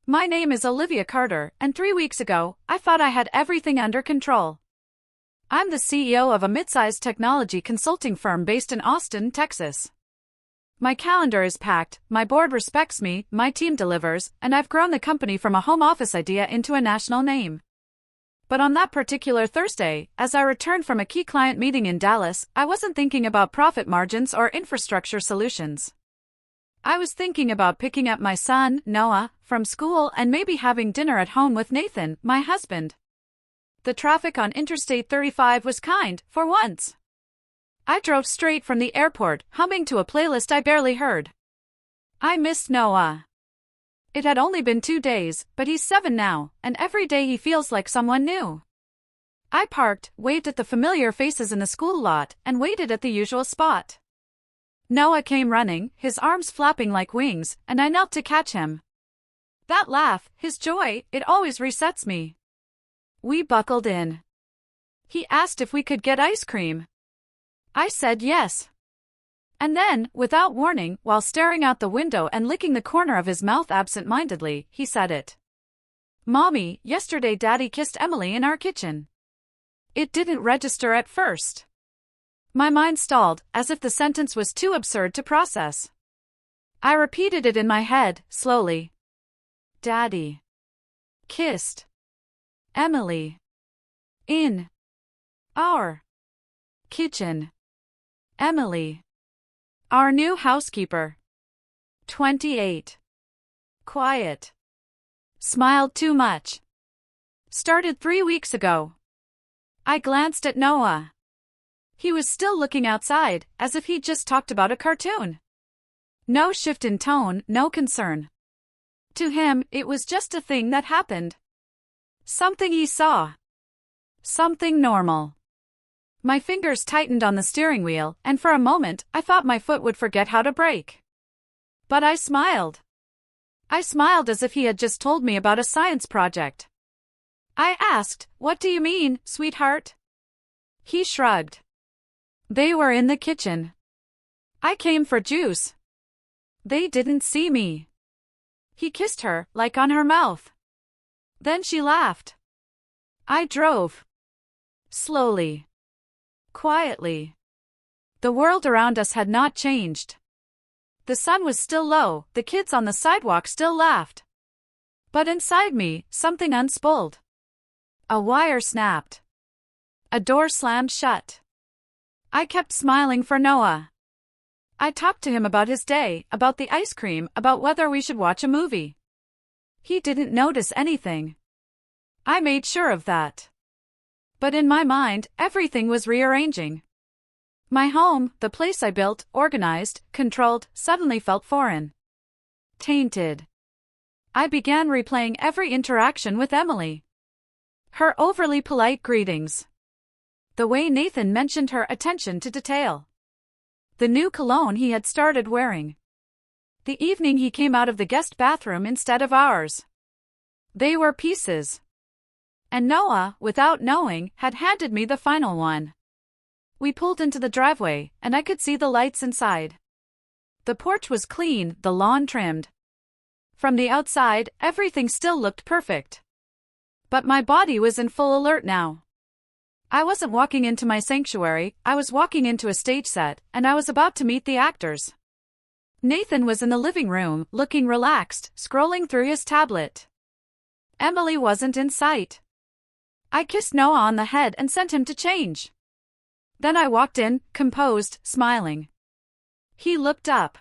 My name is Olivia Carter, and 3 weeks ago, I thought I had everything under control. I'm the CEO of a mid-sized technology consulting firm based in Austin, Texas. My calendar is packed, my board respects me, my team delivers, and I've grown the company from a home office idea into a national name. But on that particular Thursday, as I returned from a key client meeting in Dallas, I wasn't thinking about profit margins or infrastructure solutions. I was thinking about picking up my son, Noah, from school and maybe having dinner at home with Nathan, my husband. The traffic on Interstate 35 was kind, for once. I drove straight from the airport, humming to a playlist I barely heard. I missed Noah. It had only been 2 days, but he's 7 now, and every day he feels like someone new. I parked, waved at the familiar faces in the school lot, and waited at the usual spot. Noah came running, his arms flapping like wings, and I knelt to catch him. That laugh, his joy, it always resets me. We buckled in. He asked if we could get ice cream. I said yes. And then, without warning, while staring out the window and licking the corner of his mouth absent-mindedly, he said it. Mommy, yesterday Daddy kissed Emily in our kitchen. It didn't register at first. My mind stalled, as if the sentence was too absurd to process. I repeated it in my head, slowly. Daddy kissed Emily in our kitchen. Emily, our new housekeeper. 28. Quiet. Smiled too much. Started 3 weeks ago. I glanced at Noah. He was still looking outside, as if he'd just talked about a cartoon. No shift in tone, no concern. To him, it was just a thing that happened. Something he saw. Something normal. My fingers tightened on the steering wheel, and for a moment, I thought my foot would forget how to brake. But I smiled. I smiled as if he had just told me about a science project. I asked, "What do you mean, sweetheart?" He shrugged. They were in the kitchen. I came for juice. They didn't see me. He kissed her, like on her mouth. Then she laughed. I drove. Slowly. Quietly. The world around us had not changed. The sun was still low, the kids on the sidewalk still laughed. But inside me, something unspooled. A wire snapped. A door slammed shut. I kept smiling for Noah. I talked to him about his day, about the ice cream, about whether we should watch a movie. He didn't notice anything. I made sure of that. But in my mind, everything was rearranging. My home, the place I built, organized, controlled, suddenly felt foreign. Tainted. I began replaying every interaction with Emily. Her overly polite greetings. The way Nathan mentioned her attention to detail. The new cologne he had started wearing. The evening he came out of the guest bathroom instead of ours. They were pieces. And Noah, without knowing, had handed me the final one. We pulled into the driveway, and I could see the lights inside. The porch was clean, the lawn trimmed. From the outside, everything still looked perfect. But my body was in full alert now. I wasn't walking into my sanctuary, I was walking into a stage set, and I was about to meet the actors. Nathan was in the living room, looking relaxed, scrolling through his tablet. Emily wasn't in sight. I kissed Noah on the head and sent him to change. Then I walked in, composed, smiling. He looked up.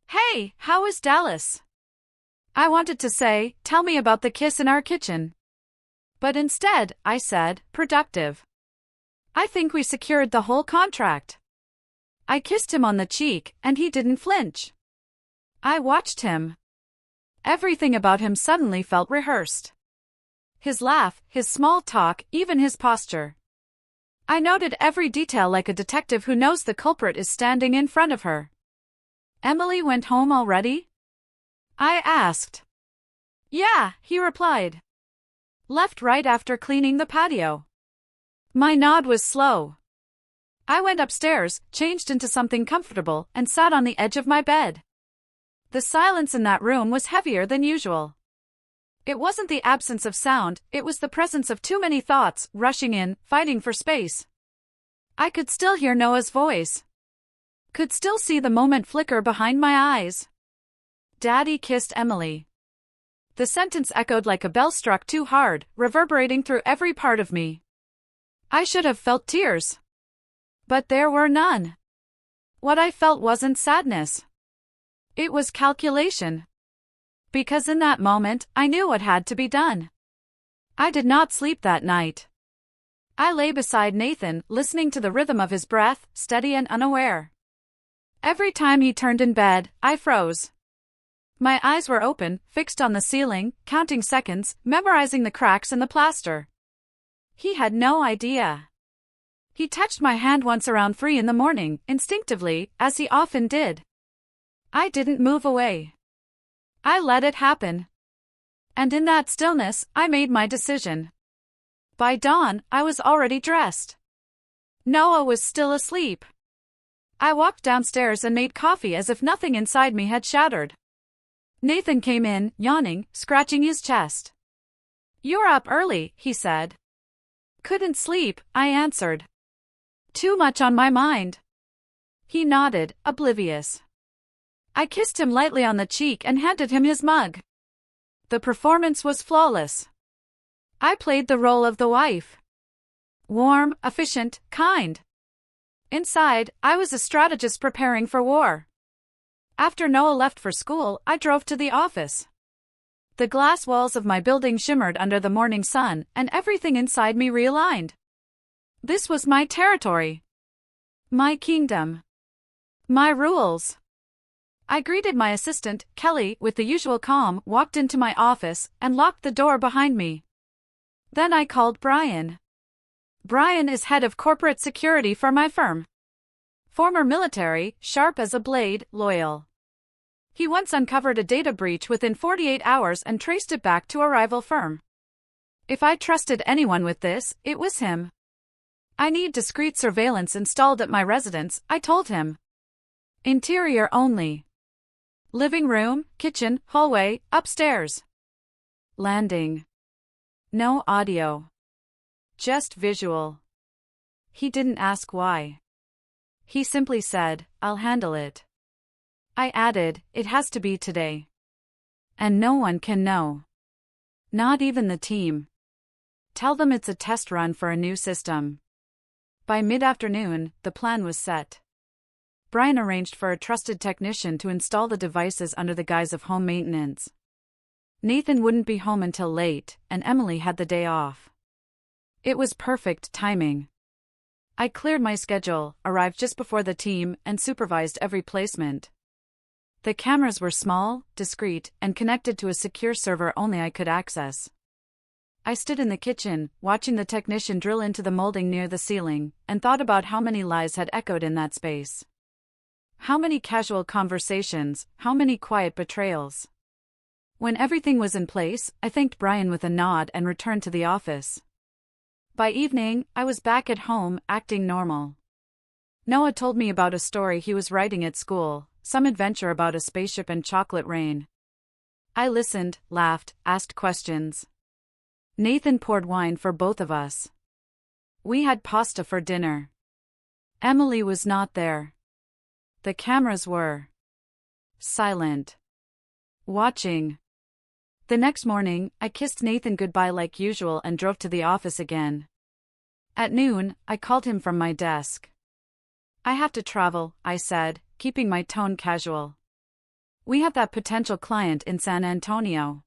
Hey, how is Dallas? I wanted to say, tell me about the kiss in our kitchen. But instead, I said, productive. I think we secured the whole contract. I kissed him on the cheek, and he didn't flinch. I watched him. Everything about him suddenly felt rehearsed. His laugh, his small talk, even his posture. I noted every detail like a detective who knows the culprit is standing in front of her. Emily went home already? I asked. Yeah, he replied. Left right after cleaning the patio. My nod was slow. I went upstairs, changed into something comfortable, and sat on the edge of my bed. The silence in that room was heavier than usual. It wasn't the absence of sound, it was the presence of too many thoughts, rushing in, fighting for space. I could still hear Noah's voice. Could still see the moment flicker behind my eyes. Daddy kissed Emily. The sentence echoed like a bell struck too hard, reverberating through every part of me. I should have felt tears. But there were none. What I felt wasn't sadness. It was calculation. Because in that moment, I knew what had to be done. I did not sleep that night. I lay beside Nathan, listening to the rhythm of his breath, steady and unaware. Every time he turned in bed, I froze. My eyes were open, fixed on the ceiling, counting seconds, memorizing the cracks in the plaster. He had no idea. He touched my hand once around 3 in the morning, instinctively, as he often did. I didn't move away. I let it happen. And in that stillness, I made my decision. By dawn, I was already dressed. Noah was still asleep. I walked downstairs and made coffee as if nothing inside me had shattered. Nathan came in, yawning, scratching his chest. "You're up early," he said. "Couldn't sleep," I answered. "Too much on my mind." He nodded, oblivious. I kissed him lightly on the cheek and handed him his mug. The performance was flawless. I played the role of the wife. Warm, efficient, kind. Inside, I was a strategist preparing for war. After Noah left for school, I drove to the office. The glass walls of my building shimmered under the morning sun, and everything inside me realigned. This was my territory. My kingdom. My rules. I greeted my assistant, Kelly, with the usual calm, walked into my office, and locked the door behind me. Then I called Brian. Brian is head of corporate security for my firm. Former military, sharp as a blade, loyal. He once uncovered a data breach within 48 hours and traced it back to a rival firm. If I trusted anyone with this, it was him. "I need discreet surveillance installed at my residence," I told him. "Interior only. Living room, kitchen, hallway, upstairs. Landing. No audio. Just visual." He didn't ask why. He simply said, "I'll handle it." I added, "It has to be today. And no one can know. Not even the team. Tell them it's a test run for a new system." By mid-afternoon, the plan was set. Brian arranged for a trusted technician to install the devices under the guise of home maintenance. Nathan wouldn't be home until late, and Emily had the day off. It was perfect timing. I cleared my schedule, arrived just before the team, and supervised every placement. The cameras were small, discreet, and connected to a secure server only I could access. I stood in the kitchen, watching the technician drill into the molding near the ceiling, and thought about how many lies had echoed in that space. How many casual conversations, how many quiet betrayals. When everything was in place, I thanked Brian with a nod and returned to the office. By evening, I was back at home, acting normal. Noah told me about a story he was writing at school, some adventure about a spaceship and chocolate rain. I listened, laughed, asked questions. Nathan poured wine for both of us. We had pasta for dinner. Emily was not there. The cameras were silent. Watching. The next morning, I kissed Nathan goodbye like usual and drove to the office again. At noon, I called him from my desk. "I have to travel," I said, keeping my tone casual. "We have that potential client in San Antonio.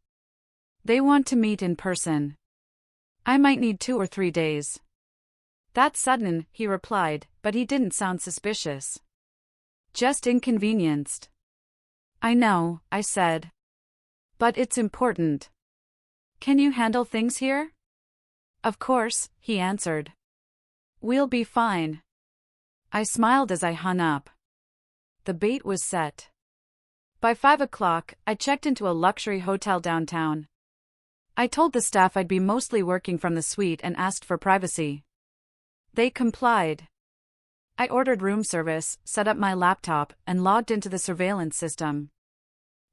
They want to meet in person. I might need 2 or 3 days." "That's sudden," he replied, but he didn't sound suspicious. "Just inconvenienced." "I know," I said. "But it's important. Can you handle things here?" "Of course," he answered. "We'll be fine." I smiled as I hung up. The bait was set. By 5 o'clock, I checked into a luxury hotel downtown. I told the staff I'd be mostly working from the suite and asked for privacy. They complied. I ordered room service, set up my laptop, and logged into the surveillance system.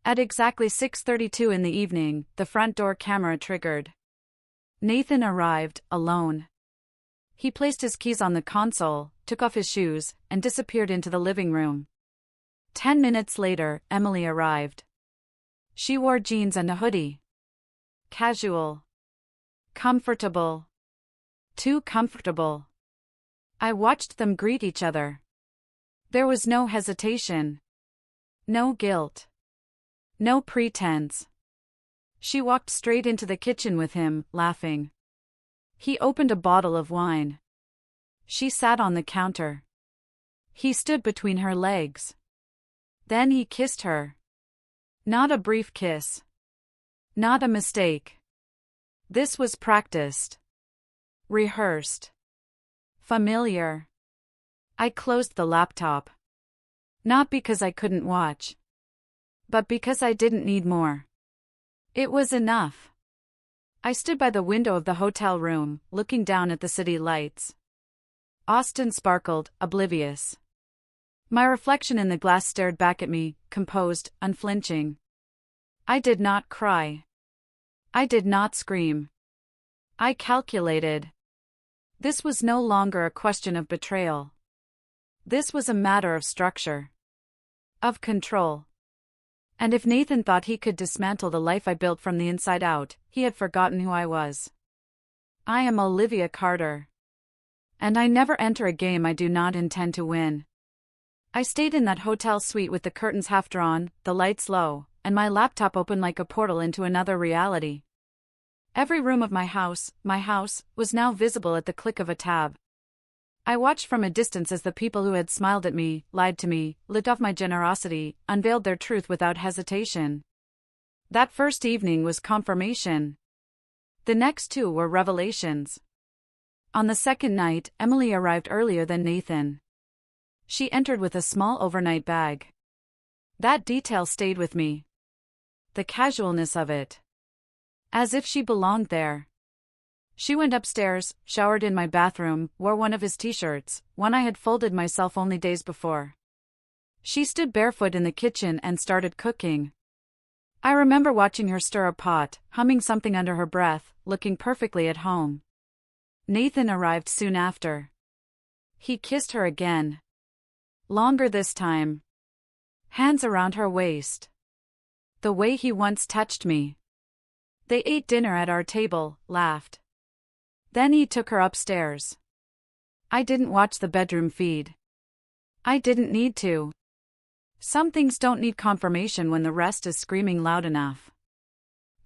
At exactly 6:32 in the evening, the front door camera triggered. Nathan arrived, alone. He placed his keys on the console, took off his shoes, and disappeared into the living room. 10 minutes later, Emily arrived. She wore jeans and a hoodie. Casual. Comfortable. Too comfortable. I watched them greet each other. There was no hesitation. No guilt. No pretense. She walked straight into the kitchen with him, laughing. He opened a bottle of wine. She sat on the counter. He stood between her legs. Then he kissed her. Not a brief kiss. Not a mistake. This was practiced. Rehearsed. Familiar. I closed the laptop. Not because I couldn't watch. But because I didn't need more. It was enough. I stood by the window of the hotel room, looking down at the city lights. Austin sparkled, oblivious. My reflection in the glass stared back at me, composed, unflinching. I did not cry. I did not scream. I calculated. This was no longer a question of betrayal. This was a matter of structure. Of control. And if Nathan thought he could dismantle the life I built from the inside out, he had forgotten who I was. I am Olivia Carter. And I never enter a game I do not intend to win. I stayed in that hotel suite with the curtains half drawn, the lights low, and my laptop open like a portal into another reality. Every room of my house, was now visible at the click of a tab. I watched from a distance as the people who had smiled at me, lied to me, lived off my generosity, unveiled their truth without hesitation. That first evening was confirmation. The next two were revelations. On the second night, Emily arrived earlier than Nathan. She entered with a small overnight bag. That detail stayed with me. The casualness of it. As if she belonged there. She went upstairs, showered in my bathroom, wore one of his t-shirts, one I had folded myself only days before. She stood barefoot in the kitchen and started cooking. I remember watching her stir a pot, humming something under her breath, looking perfectly at home. Nathan arrived soon after. He kissed her again. Longer this time. Hands around her waist. The way he once touched me. They ate dinner at our table, laughed. Then he took her upstairs. I didn't watch the bedroom feed. I didn't need to. Some things don't need confirmation when the rest is screaming loud enough.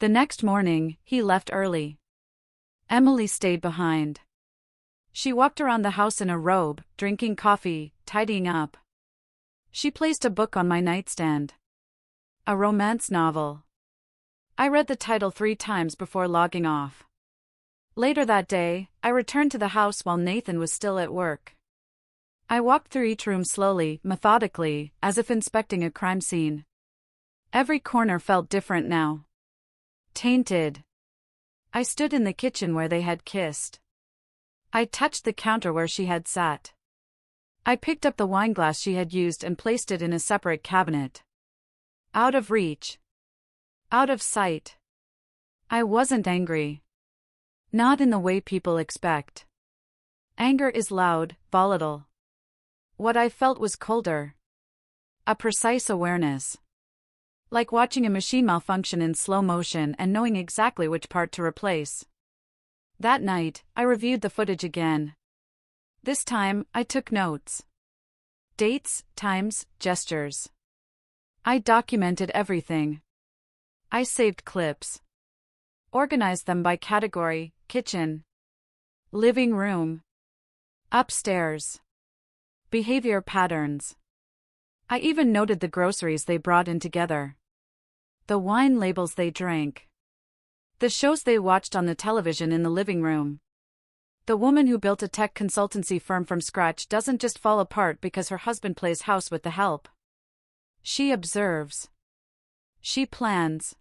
The next morning, he left early. Emily stayed behind. She walked around the house in a robe, drinking coffee, tidying up. She placed a book on my nightstand. A romance novel. I read the title 3 times before logging off. Later that day, I returned to the house while Nathan was still at work. I walked through each room slowly, methodically, as if inspecting a crime scene. Every corner felt different now. Tainted. I stood in the kitchen where they had kissed. I touched the counter where she had sat. I picked up the wine glass she had used and placed it in a separate cabinet. Out of reach. Out of sight. I wasn't angry. Not in the way people expect. Anger is loud, volatile. What I felt was colder. A precise awareness. Like watching a machine malfunction in slow motion and knowing exactly which part to replace. That night, I reviewed the footage again. This time, I took notes. Dates, times, gestures. I documented everything. I saved clips. Organized them by category: kitchen, living room, upstairs, behavior patterns. I even noted the groceries they brought in together, the wine labels they drank, the shows they watched on the television in the living room. The woman who built a tech consultancy firm from scratch doesn't just fall apart because her husband plays house with the help. She observes. She plans.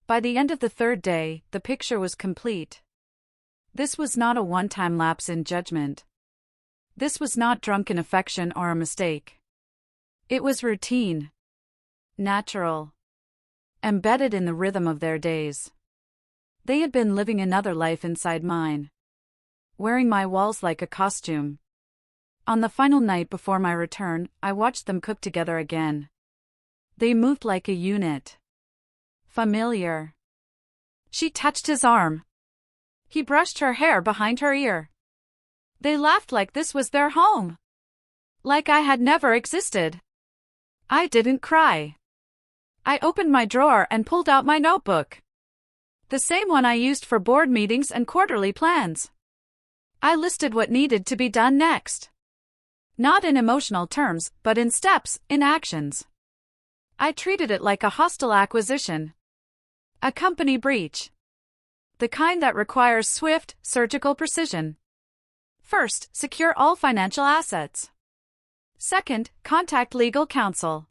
By the end of the third day, the picture was complete. This was not a one-time lapse in judgment. This was not drunken affection or a mistake. It was routine. Natural. embedded in the rhythm of their days. They had been living another life inside mine, wearing my walls like a costume. On the final night before my return, I watched them cook together again. They moved like a unit. Familiar. She touched his arm. He brushed her hair behind her ear. They laughed like this was their home. Like I had never existed. I didn't cry. I opened my drawer and pulled out my notebook. The same one I used for board meetings and quarterly plans. I listed what needed to be done next. Not in emotional terms, but in steps, in actions. I treated it like a hostile acquisition. A company breach. The kind that requires swift, surgical precision. First, secure all financial assets. Second, contact legal counsel.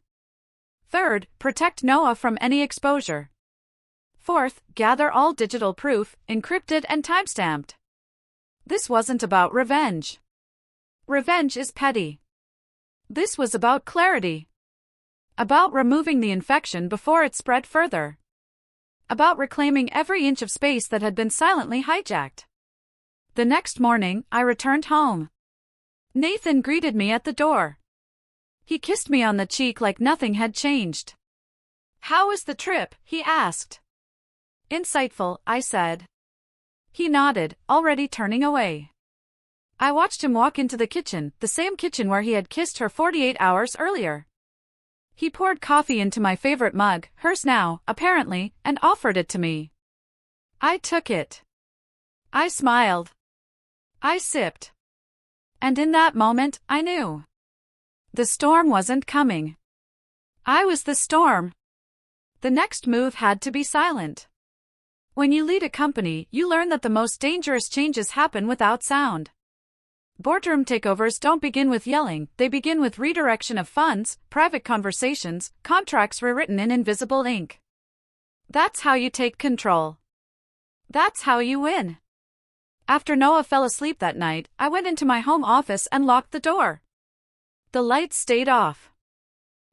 Third, protect Noah from any exposure. Fourth, gather all digital proof, encrypted and timestamped. This wasn't about revenge. Revenge is petty. This was about clarity. About removing the infection before it spread further. About reclaiming every inch of space that had been silently hijacked. The next morning, I returned home. Nathan greeted me at the door. He kissed me on the cheek like nothing had changed. "How was the trip?" he asked. "Insightful," I said. He nodded, already turning away. I watched him walk into the kitchen, the same kitchen where he had kissed her 48 hours earlier. He poured coffee into my favorite mug, hers now, apparently, and offered it to me. I took it. I smiled. I sipped. And in that moment, I knew. The storm wasn't coming. I was the storm. The next move had to be silent. When you lead a company, you learn that the most dangerous changes happen without sound. Boardroom takeovers don't begin with yelling, they begin with redirection of funds, private conversations, contracts rewritten in invisible ink. That's how you take control. That's how you win. After Noah fell asleep that night, I went into my home office and locked the door. The lights stayed off.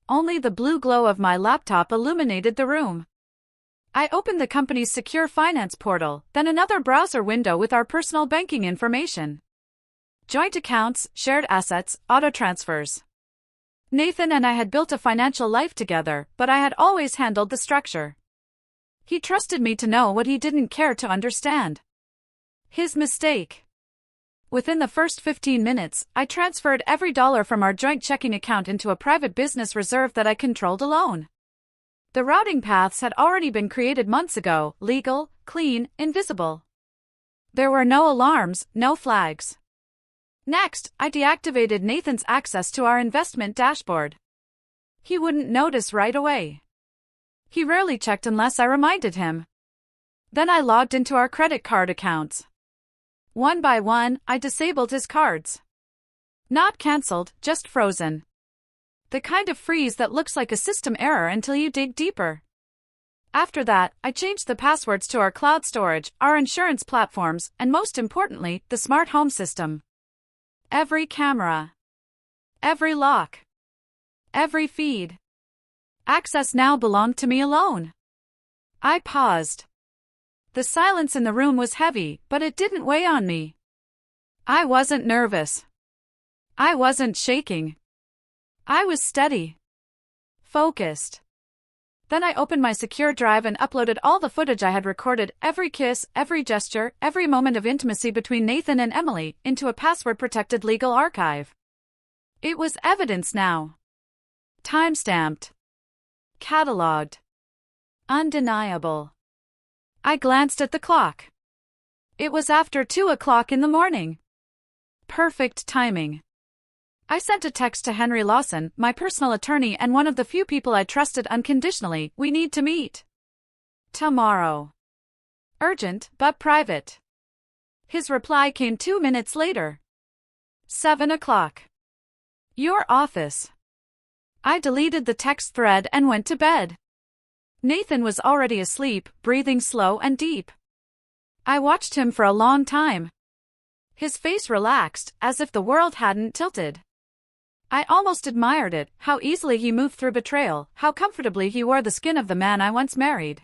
Only the blue glow of my laptop illuminated the room. I opened the company's secure finance portal, then another browser window with our personal banking information. Joint accounts, shared assets, auto transfers. Nathan and I had built a financial life together, but I had always handled the structure. He trusted me to know what he didn't care to understand. His mistake. Within the first 15 minutes, I transferred every dollar from our joint checking account into a private business reserve that I controlled alone. The routing paths had already been created months ago, legal, clean, invisible. There were no alarms, no flags. Next, I deactivated Nathan's access to our investment dashboard. He wouldn't notice right away. He rarely checked unless I reminded him. Then I logged into our credit card accounts. One by one, I disabled his cards. Not cancelled, just frozen. The kind of freeze that looks like a system error until you dig deeper. After that, I changed the passwords to our cloud storage, our insurance platforms, and most importantly, the smart home system. Every camera. Every lock. Every feed. Access now belonged to me alone. I paused. The silence in the room was heavy, but it didn't weigh on me. I wasn't nervous. I wasn't shaking. I was steady. Focused. Then I opened my secure drive and uploaded all the footage I had recorded, every kiss, every gesture, every moment of intimacy between Nathan and Emily, into a password-protected legal archive. It was evidence now. Time-stamped. Catalogued. Undeniable. I glanced at the clock. It was after 2 o'clock in the morning. Perfect timing. I sent a text to Henry Lawson, my personal attorney and one of the few people I trusted unconditionally. "We need to meet. Tomorrow. Urgent, but private." His reply came 2 minutes later. 7 o'clock. Your office. I deleted the text thread and went to bed. Nathan was already asleep, breathing slow and deep. I watched him for a long time. His face relaxed, as if the world hadn't tilted. I almost admired it, how easily he moved through betrayal, how comfortably he wore the skin of the man I once married.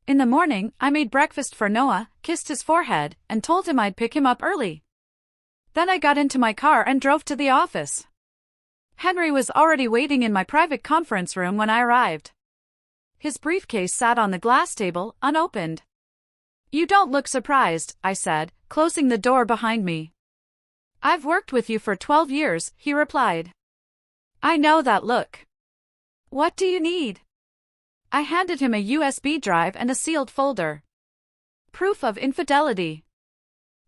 In the morning, I made breakfast for Noah, kissed his forehead, and told him I'd pick him up early. Then I got into my car and drove to the office. Henry was already waiting in my private conference room when I arrived. His briefcase sat on the glass table, unopened. "You don't look surprised," I said, closing the door behind me. "I've worked with you for 12 years, he replied. "I know that look. What do you need?" I handed him a USB drive and a sealed folder. Proof of infidelity.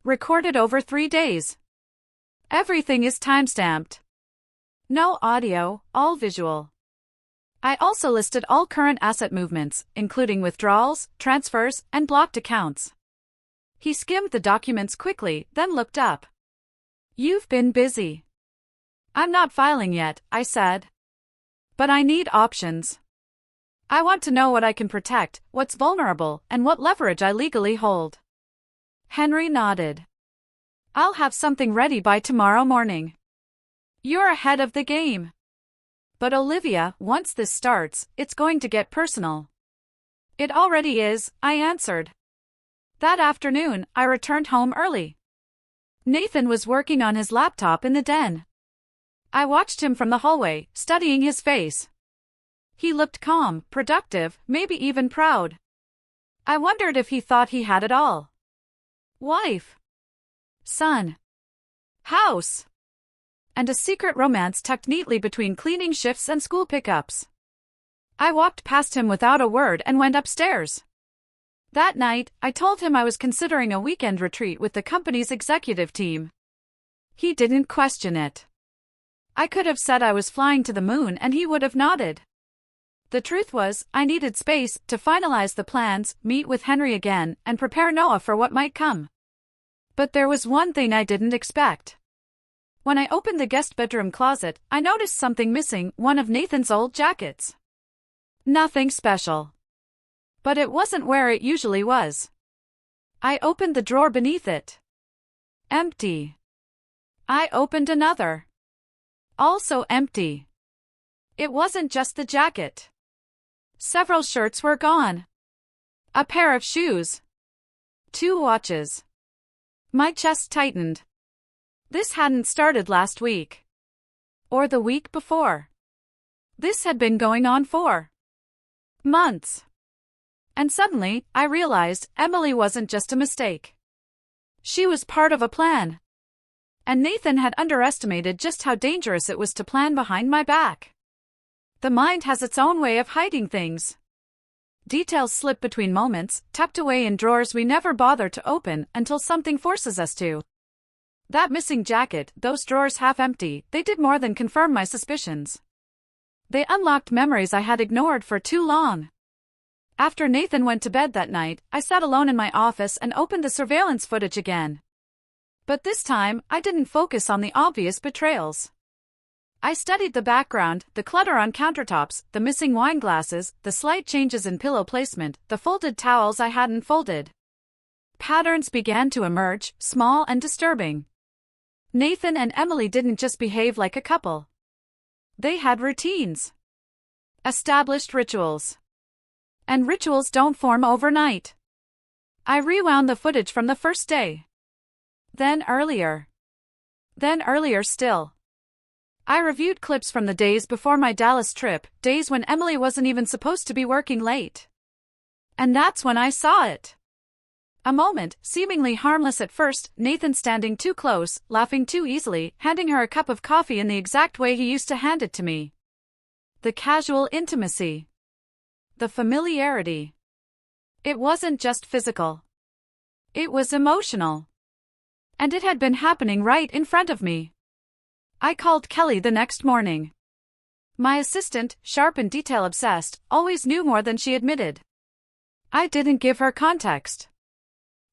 Recorded over 3 days. Everything is timestamped. No audio, all visual. I also listed all current asset movements, including withdrawals, transfers, and blocked accounts. He skimmed the documents quickly, then looked up. "You've been busy." "I'm not filing yet," I said. "But I need options. I want to know what I can protect, what's vulnerable, and what leverage I legally hold." Henry nodded. "I'll have something ready by tomorrow morning." "You're ahead of the game." "But Olivia, once this starts, it's going to get personal." "It already is," I answered. That afternoon, I returned home early. Nathan was working on his laptop in the den. I watched him from the hallway, studying his face. He looked calm, productive, maybe even proud. I wondered if he thought he had it all. Wife, son, house, and a secret romance tucked neatly between cleaning shifts and school pickups. I walked past him without a word and went upstairs. That night, I told him I was considering a weekend retreat with the company's executive team. He didn't question it. I could have said I was flying to the moon and he would have nodded. The truth was, I needed space to finalize the plans, meet with Henry again, and prepare Noah for what might come. But there was one thing I didn't expect. When I opened the guest bedroom closet, I noticed something missing, one of Nathan's old jackets. Nothing special. But it wasn't where it usually was. I opened the drawer beneath it. Empty. I opened another. Also empty. It wasn't just the jacket. Several shirts were gone. A pair of shoes. 2 watches. My chest tightened. This hadn't started last week. Or the week before. This had been going on for months. And suddenly, I realized Emily wasn't just a mistake. She was part of a plan. And Nathan had underestimated just how dangerous it was to plan behind my back. The mind has its own way of hiding things. Details slip between moments, tucked away in drawers we never bother to open until something forces us to. That missing jacket, those drawers half empty, they did more than confirm my suspicions. They unlocked memories I had ignored for too long. After Nathan went to bed that night, I sat alone in my office and opened the surveillance footage again. But this time, I didn't focus on the obvious betrayals. I studied the background, the clutter on countertops, the missing wine glasses, the slight changes in pillow placement, the folded towels I hadn't folded. Patterns began to emerge, small and disturbing. Nathan and Emily didn't just behave like a couple. They had routines. Established rituals. And rituals don't form overnight. I rewound the footage from the first day. Then earlier. Then earlier still. I reviewed clips from the days before my Dallas trip, days when Emily wasn't even supposed to be working late. And that's when I saw it. A moment, seemingly harmless at first, Nathan standing too close, laughing too easily, handing her a cup of coffee in the exact way he used to hand it to me. The casual intimacy. The familiarity. It wasn't just physical. It was emotional. And it had been happening right in front of me. I called Kelly the next morning. My assistant, sharp and detail-obsessed, always knew more than she admitted. I didn't give her context.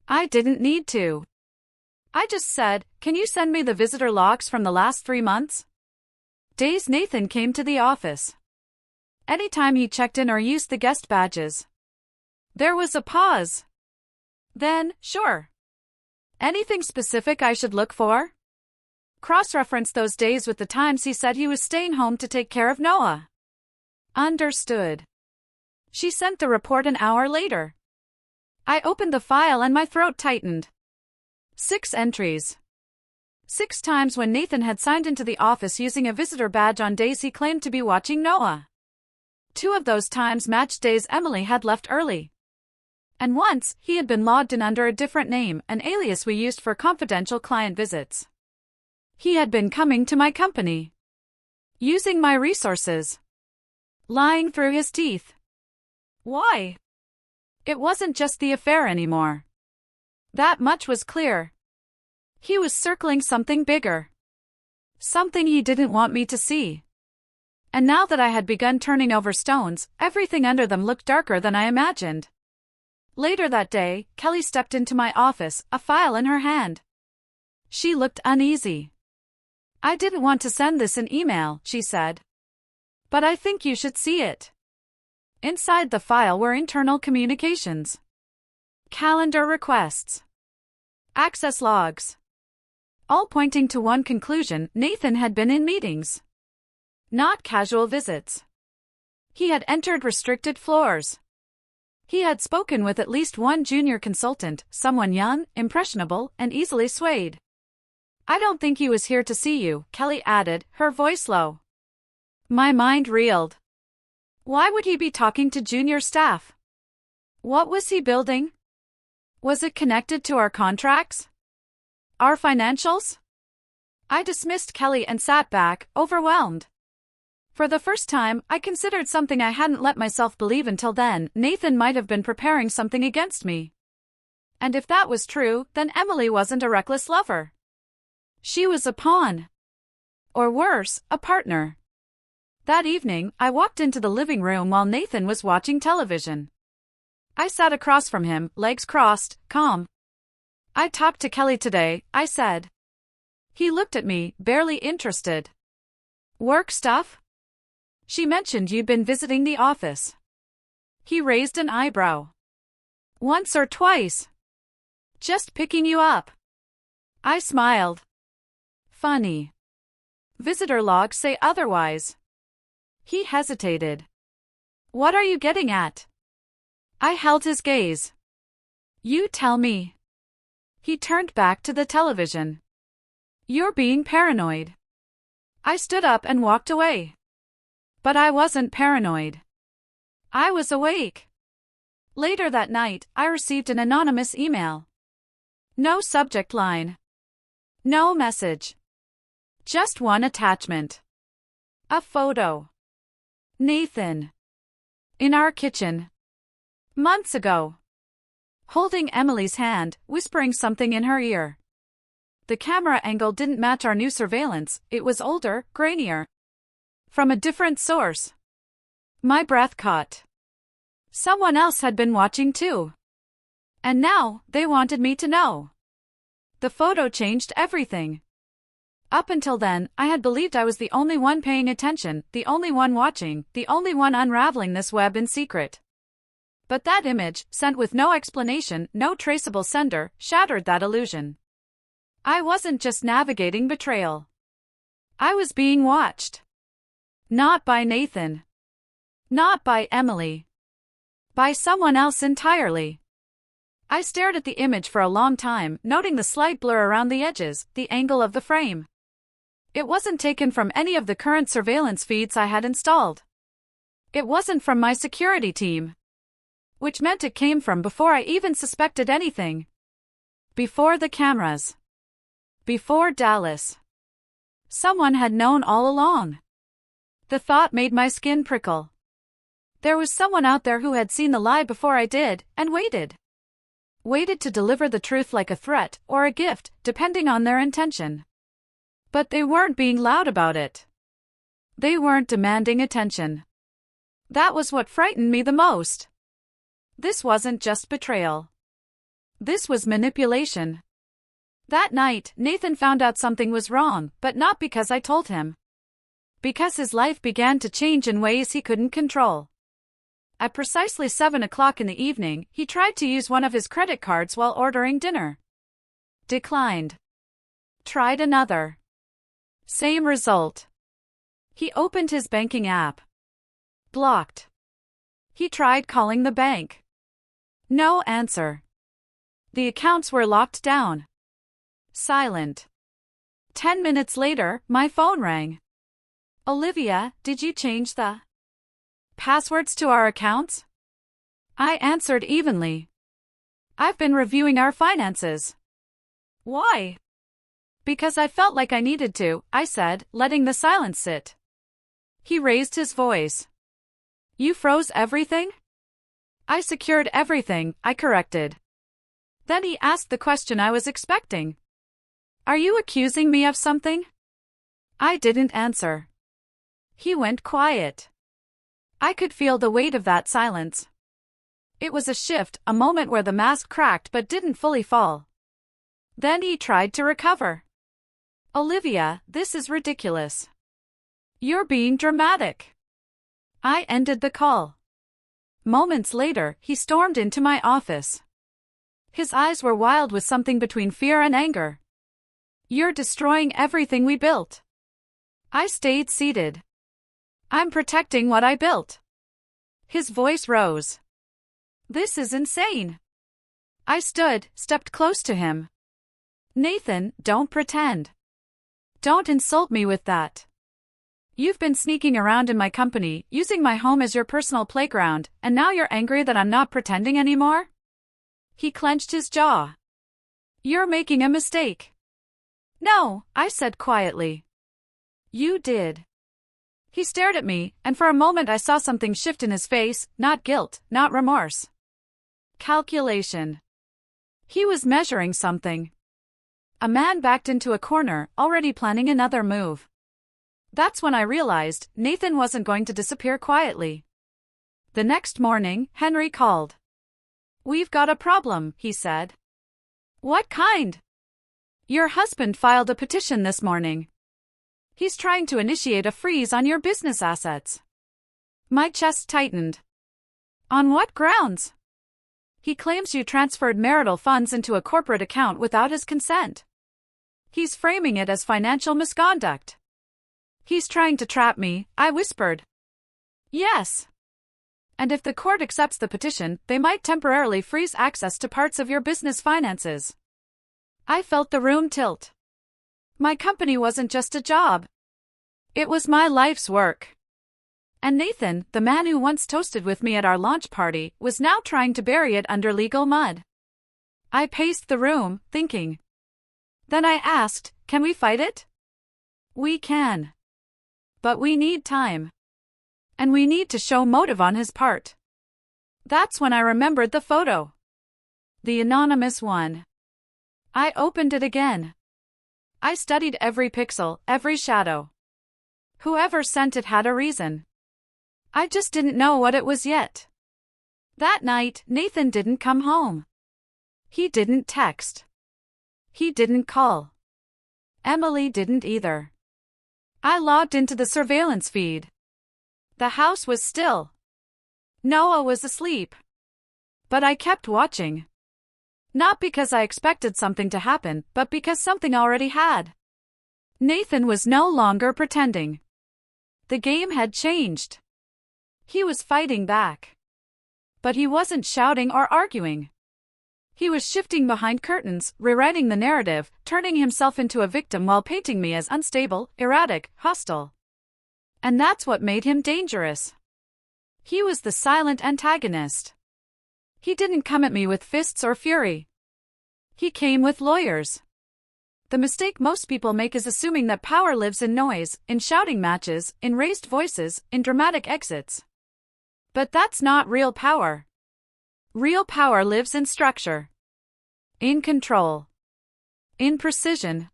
I didn't need to. I just said, "Can you send me the visitor logs from the last 3 months?" Days Nathan came to the office. Anytime he checked in or used the guest badges. There was a pause. Then, "Sure. Anything specific I should look for?" Cross-reference those days with the times he said he was staying home to take care of Noah. Understood. She sent the report an hour later. I opened the file and my throat tightened. 6 entries. 6 times when Nathan had signed into the office using a visitor badge on days he claimed to be watching Noah. 2 of those times matched days Emily had left early. And once, he had been logged in under a different name, an alias we used for confidential client visits. He had been coming to my company. Using my resources. Lying through his teeth. Why? It wasn't just the affair anymore. That much was clear. He was circling something bigger. Something he didn't want me to see. And now that I had begun turning over stones, everything under them looked darker than I imagined. Later that day, Kelly stepped into my office, a file in her hand. She looked uneasy. I didn't want to send this an email, she said. But I think you should see it. Inside the file were internal communications. Calendar requests. Access logs. All pointing to one conclusion: Nathan had been in meetings. Not casual visits. He had entered restricted floors. He had spoken with at least one junior consultant, someone young, impressionable, and easily swayed. I don't think he was here to see you, Kelly added, her voice low. My mind reeled. Why would he be talking to junior staff? What was he building? Was it connected to our contracts? Our financials? I dismissed Kelly and sat back, overwhelmed. For the first time, I considered something I hadn't let myself believe until then: Nathan might have been preparing something against me. And if that was true, then Emily wasn't a reckless lover. She was a pawn. Or worse, a partner. That evening, I walked into the living room while Nathan was watching television. I sat across from him, legs crossed, calm. I talked to Kelly today, I said. He looked at me, barely interested. Work stuff? She mentioned you'd been visiting the office. He raised an eyebrow. Once or twice. Just picking you up. I smiled. Funny. Visitor logs say otherwise. He hesitated. What are you getting at? I held his gaze. You tell me. He turned back to the television. You're being paranoid. I stood up and walked away. But I wasn't paranoid. I was awake. Later that night, I received an anonymous email. No subject line. No message. Just one attachment. A photo. Nathan. In our kitchen. Months ago. Holding Emily's hand, whispering something in her ear. The camera angle didn't match our new surveillance, it was older, grainier. From a different source. My breath caught. Someone else had been watching too. And now, they wanted me to know. The photo changed everything. Up until then, I had believed I was the only one paying attention, the only one watching, the only one unraveling this web in secret. But that image, sent with no explanation, no traceable sender, shattered that illusion. I wasn't just navigating betrayal. I was being watched. Not by Nathan. Not by Emily. By someone else entirely. I stared at the image for a long time, noting the slight blur around the edges, the angle of the frame. It wasn't taken from any of the current surveillance feeds I had installed. It wasn't from my security team. Which meant it came from before I even suspected anything. Before the cameras. Before Dallas. Someone had known all along. The thought made my skin prickle. There was someone out there who had seen the lie before I did, and waited. Waited to deliver the truth like a threat, or a gift, depending on their intention. But they weren't being loud about it. They weren't demanding attention. That was what frightened me the most. This wasn't just betrayal. This was manipulation. That night, Nathan found out something was wrong, but not because I told him. Because his life began to change in ways he couldn't control. At precisely 7 o'clock in the evening, he tried to use one of his credit cards while ordering dinner. Declined. Tried another. Same result. He opened his banking app. Blocked. He tried calling the bank. No answer. The accounts were locked down. Silent. 10 minutes later, my phone rang. Olivia, did you change the passwords to our accounts? I answered evenly. I've been reviewing our finances. Why? Because I felt like I needed to, I said, letting the silence sit. He raised his voice. You froze everything? I secured everything, I corrected. Then he asked the question I was expecting. Are you accusing me of something? I didn't answer. He went quiet. I could feel the weight of that silence. It was a shift, a moment where the mask cracked but didn't fully fall. Then he tried to recover. Olivia, this is ridiculous. You're being dramatic. I ended the call. Moments later, he stormed into my office. His eyes were wild with something between fear and anger. You're destroying everything we built. I stayed seated. I'm protecting what I built. His voice rose. This is insane. I stood, stepped close to him. Nathan, don't pretend. Don't insult me with that. You've been sneaking around in my company, using my home as your personal playground, and now you're angry that I'm not pretending anymore? He clenched his jaw. You're making a mistake. No, I said quietly. You did. He stared at me, and for a moment I saw something shift in his face, not guilt, not remorse. Calculation. He was measuring something. A man backed into a corner, already planning another move. That's when I realized Nathan wasn't going to disappear quietly. The next morning, Henry called. We've got a problem, he said. What kind? Your husband filed a petition this morning. He's trying to initiate a freeze on your business assets. My chest tightened. On what grounds? He claims you transferred marital funds into a corporate account without his consent. He's framing it as financial misconduct. He's trying to trap me, I whispered. Yes. And if the court accepts the petition, they might temporarily freeze access to parts of your business finances. I felt the room tilt. My company wasn't just a job. It was my life's work. And Nathan, the man who once toasted with me at our launch party, was now trying to bury it under legal mud. I paced the room, thinking. Then I asked, can we fight it? We can. But we need time. And we need to show motive on his part. That's when I remembered the photo. The anonymous one. I opened it again. I studied every pixel, every shadow. Whoever sent it had a reason. I just didn't know what it was yet. That night, Nathan didn't come home. He didn't text. He didn't call. Emily didn't either. I logged into the surveillance feed. The house was still. Noah was asleep. But I kept watching. Not because I expected something to happen, but because something already had. Nathan was no longer pretending. The game had changed. He was fighting back. But he wasn't shouting or arguing. He was shifting behind curtains, rewriting the narrative, turning himself into a victim while painting me as unstable, erratic, hostile. And that's what made him dangerous. He was the silent antagonist. He didn't come at me with fists or fury. He came with lawyers. The mistake most people make is assuming that power lives in noise, in shouting matches, in raised voices, in dramatic exits. But that's not real power. Real power lives in structure. In control. In precision.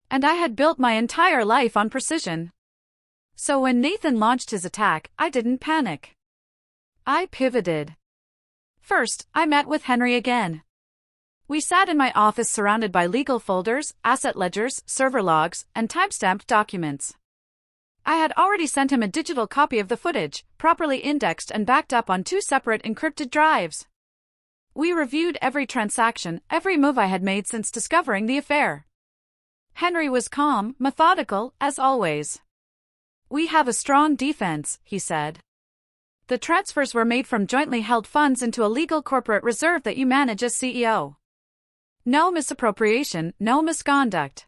And I had built my entire life on precision. So when Nathan launched his attack, I didn't panic. I pivoted. First, I met with Henry again. We sat in my office surrounded by legal folders, asset ledgers, server logs, and timestamped documents. I had already sent him a digital copy of the footage, properly indexed and backed up on 2 separate encrypted drives. We reviewed every transaction, every move I had made since discovering the affair. Henry was calm, methodical, as always. "We have a strong defense," he said. "The transfers were made from jointly held funds into a legal corporate reserve that you manage as CEO. No misappropriation, no misconduct.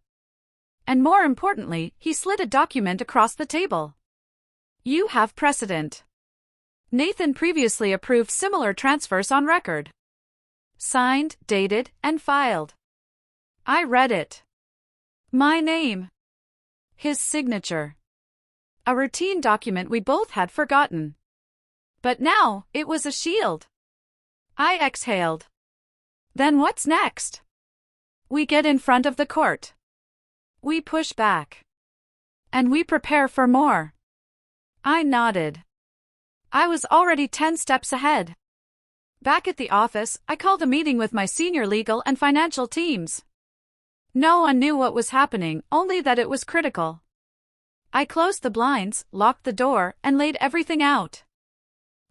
And more importantly, he slid a document across the table. You have precedent. Nathan previously approved similar transfers on record. Signed, dated, and filed. I read it. My name. His signature. A routine document we both had forgotten. But now, it was a shield. I exhaled. Then what's next? We get in front of the court. We push back. And we prepare for more. I nodded. I was already 10 steps ahead. Back at the office, I called a meeting with my senior legal and financial teams. No one knew what was happening, only that it was critical. I closed the blinds, locked the door, and laid everything out.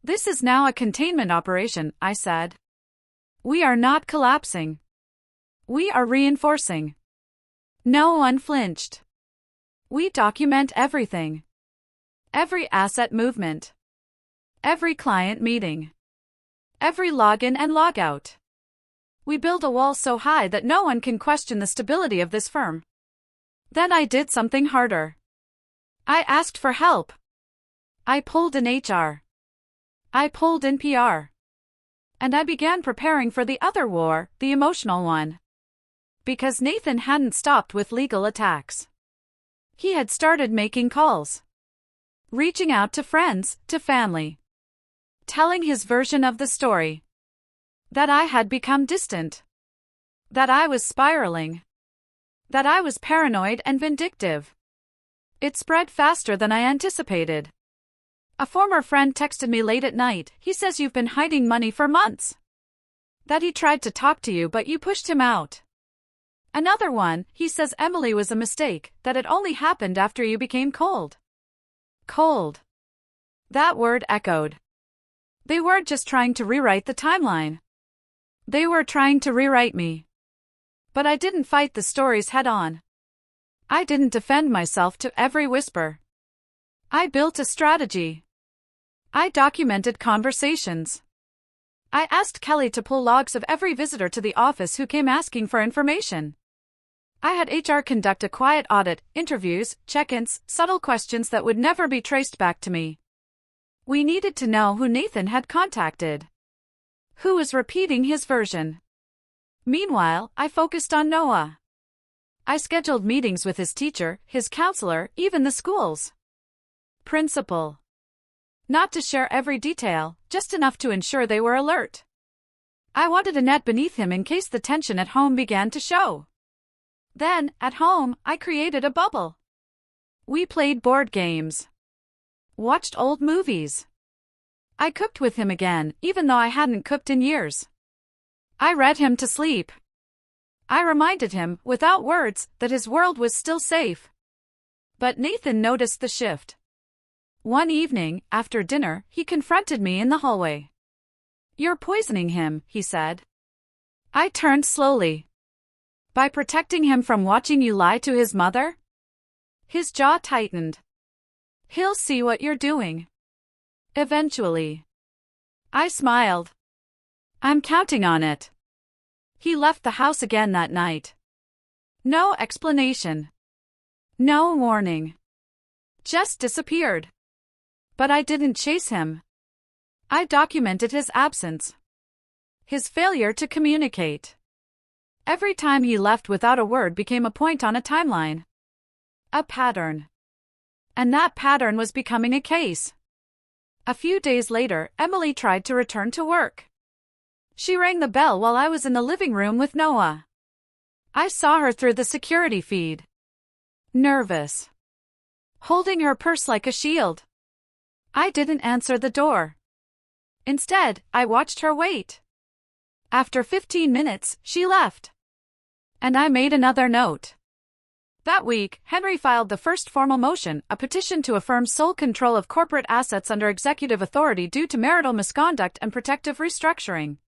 This is now a containment operation, I said. We are not collapsing. We are reinforcing. No one flinched. We document everything. Every asset movement. Every client meeting. Every login and logout. We build a wall so high that no one can question the stability of this firm. Then I did something harder. I asked for help. I pulled in HR. I pulled in PR. And I began preparing for the other war, the emotional one. Because Nathan hadn't stopped with legal attacks. He had started making calls. Reaching out to friends, to family. Telling his version of the story. That I had become distant. That I was spiraling. That I was paranoid and vindictive. It spread faster than I anticipated. A former friend texted me late at night. He says you've been hiding money for months. That he tried to talk to you but you pushed him out. Another one, he says Emily was a mistake, that it only happened after you became cold. Cold. That word echoed. They weren't just trying to rewrite the timeline. They were trying to rewrite me. But I didn't fight the stories head on. I didn't defend myself to every whisper. I built a strategy. I documented conversations. I asked Kelly to pull logs of every visitor to the office who came asking for information. I had HR conduct a quiet audit, interviews, check-ins, subtle questions that would never be traced back to me. We needed to know who Nathan had contacted. Who was repeating his version. Meanwhile, I focused on Noah. I scheduled meetings with his teacher, his counselor, even the school's principal. Not to share every detail, just enough to ensure they were alert. I wanted a net beneath him in case the tension at home began to show. Then, at home, I created a bubble. We played board games. Watched old movies. I cooked with him again, even though I hadn't cooked in years. I read him to sleep. I reminded him, without words, that his world was still safe. But Nathan noticed the shift. One evening, after dinner, he confronted me in the hallway. "You're poisoning him," he said. I turned slowly. "By protecting him from watching you lie to his mother?" His jaw tightened. "He'll see what you're doing. Eventually." I smiled. "I'm counting on it." He left the house again that night. No explanation. No warning. Just disappeared. But I didn't chase him. I documented his absence. His failure to communicate. Every time he left without a word became a point on a timeline. A pattern. And that pattern was becoming a case. A few days later, Emily tried to return to work. She rang the bell while I was in the living room with Noah. I saw her through the security feed. Nervous. Holding her purse like a shield. I didn't answer the door. Instead, I watched her wait. After 15 minutes, she left. And I made another note. That week, Henry filed the first formal motion, a petition to affirm sole control of corporate assets under executive authority due to marital misconduct and protective restructuring.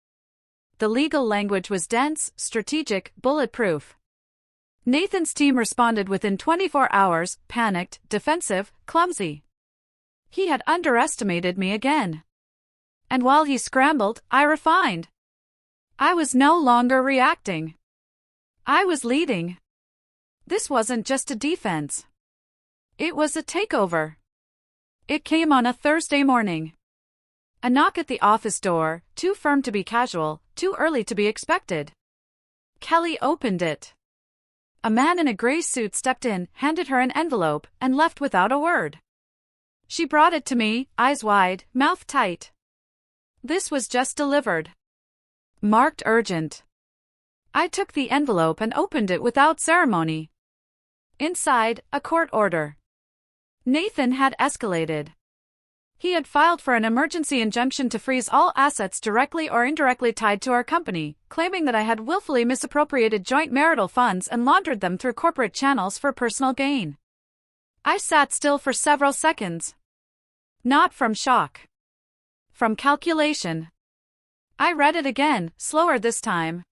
The legal language was dense, strategic, bulletproof. Nathan's team responded within 24 hours, panicked, defensive, clumsy. He had underestimated me again. And while he scrambled, I refined. I was no longer reacting. I was leading. This wasn't just a defense. It was a takeover. It came on a Thursday morning. A knock at the office door, too firm to be casual, too early to be expected. Kelly opened it. A man in a gray suit stepped in, handed her an envelope, and left without a word. She brought it to me, eyes wide, mouth tight. This was just delivered. Marked urgent. I took the envelope and opened it without ceremony. Inside, a court order. Nathan had escalated. He had filed for an emergency injunction to freeze all assets directly or indirectly tied to our company, claiming that I had willfully misappropriated joint marital funds and laundered them through corporate channels for personal gain. I sat still for several seconds. Not from shock. From calculation. I read it again, slower this time.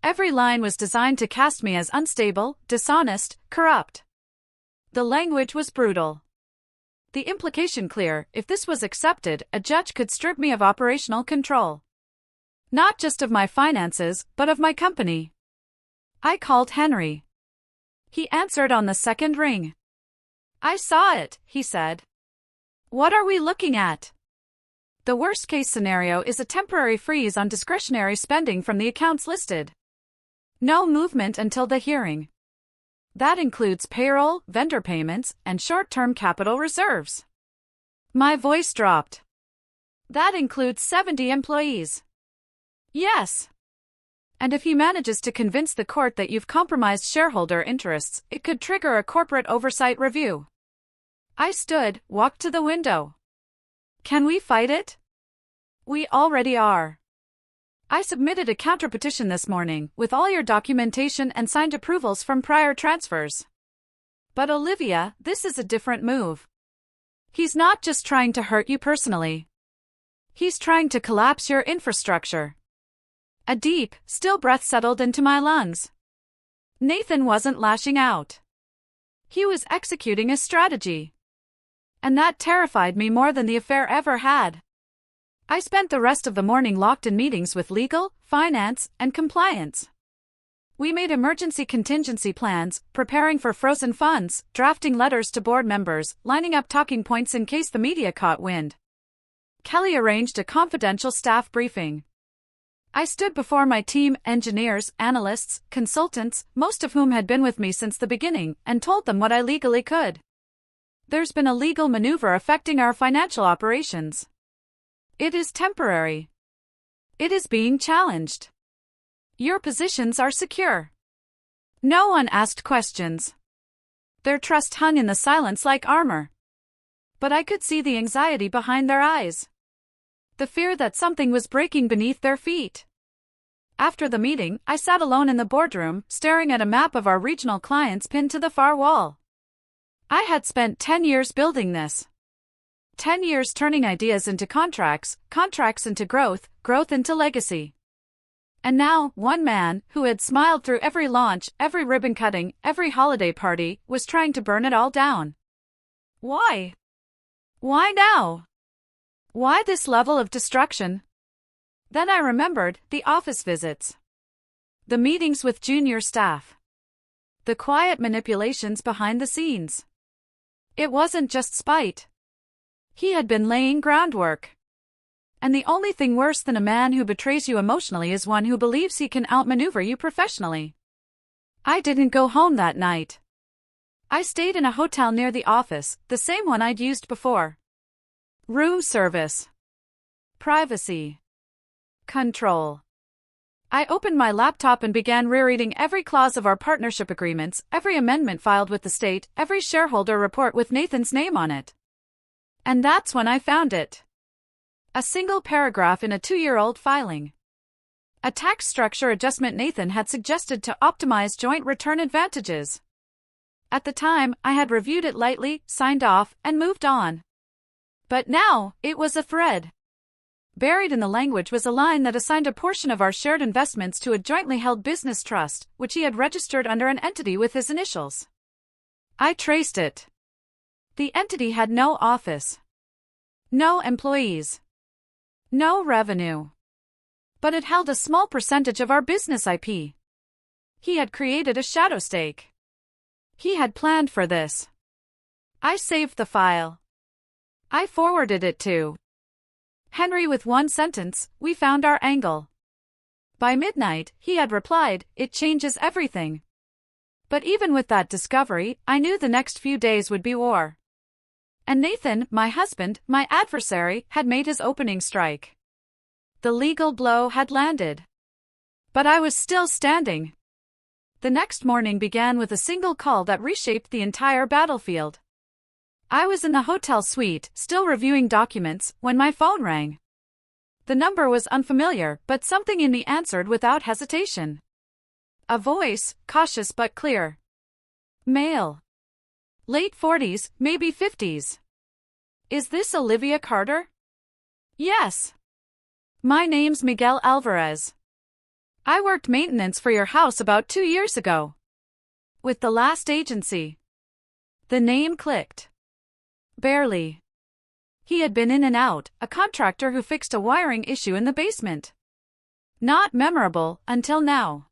Every line was designed to cast me as unstable, dishonest, corrupt. The language was brutal. The implication clear: if this was accepted, a judge could strip me of operational control. Not just of my finances, but of my company. I called Henry. He answered on the second ring. I saw it, he said. What are we looking at? The worst-case scenario is a temporary freeze on discretionary spending from the accounts listed. No movement until the hearing. That includes payroll, vendor payments, and short-term capital reserves. My voice dropped. That includes 70 employees. Yes. And if he manages to convince the court that you've compromised shareholder interests, it could trigger a corporate oversight review. I stood, walked to the window. Can we fight it? We already are. I submitted a counterpetition this morning, with all your documentation and signed approvals from prior transfers. But Olivia, this is a different move. He's not just trying to hurt you personally. He's trying to collapse your infrastructure. A deep, still breath settled into my lungs. Nathan wasn't lashing out. He was executing a strategy. And that terrified me more than the affair ever had. I spent the rest of the morning locked in meetings with legal, finance, and compliance. We made emergency contingency plans, preparing for frozen funds, drafting letters to board members, lining up talking points in case the media caught wind. Kelly arranged a confidential staff briefing. I stood before my team, engineers, analysts, consultants, most of whom had been with me since the beginning, and told them what I legally could. There's been a legal maneuver affecting our financial operations. It is temporary. It is being challenged. Your positions are secure. No one asked questions. Their trust hung in the silence like armor. But I could see the anxiety behind their eyes. The fear that something was breaking beneath their feet. After the meeting, I sat alone in the boardroom, staring at a map of our regional clients pinned to the far wall. I had spent 10 years building this. 10 years turning ideas into contracts, contracts into growth, growth into legacy. And now, one man, who had smiled through every launch, every ribbon cutting, every holiday party, was trying to burn it all down. Why? Why now? Why this level of destruction? Then I remembered the office visits. The meetings with junior staff. The quiet manipulations behind the scenes. It wasn't just spite. He had been laying groundwork. And the only thing worse than a man who betrays you emotionally is one who believes he can outmaneuver you professionally. I didn't go home that night. I stayed in a hotel near the office, the same one I'd used before. Room service. Privacy. Control. I opened my laptop and began rereading every clause of our partnership agreements, every amendment filed with the state, every shareholder report with Nathan's name on it. And that's when I found it. A single paragraph in a 2-year-old filing. A tax structure adjustment Nathan had suggested to optimize joint return advantages. At the time, I had reviewed it lightly, signed off, and moved on. But now, it was a thread. Buried in the language was a line that assigned a portion of our shared investments to a jointly held business trust, which he had registered under an entity with his initials. I traced it. The entity had no office, no employees, no revenue. But it held a small percentage of our business IP. He had created a shadow stake. He had planned for this. I saved the file. I forwarded it to Henry with one sentence, "We found our angle." By midnight, he had replied, "It changes everything." But even with that discovery, I knew the next few days would be war. And Nathan, my husband, my adversary, had made his opening strike. The legal blow had landed. But I was still standing. The next morning began with a single call that reshaped the entire battlefield. I was in the hotel suite, still reviewing documents, when my phone rang. The number was unfamiliar, but something in me answered without hesitation. A voice, cautious but clear. Male. Late 40s, maybe 50s. Is this Olivia Carter? Yes. My name's Miguel Alvarez. I worked maintenance for your house about 2 years ago. With the last agency. The name clicked. Barely. He had been in and out, a contractor who fixed a wiring issue in the basement. Not memorable, until now.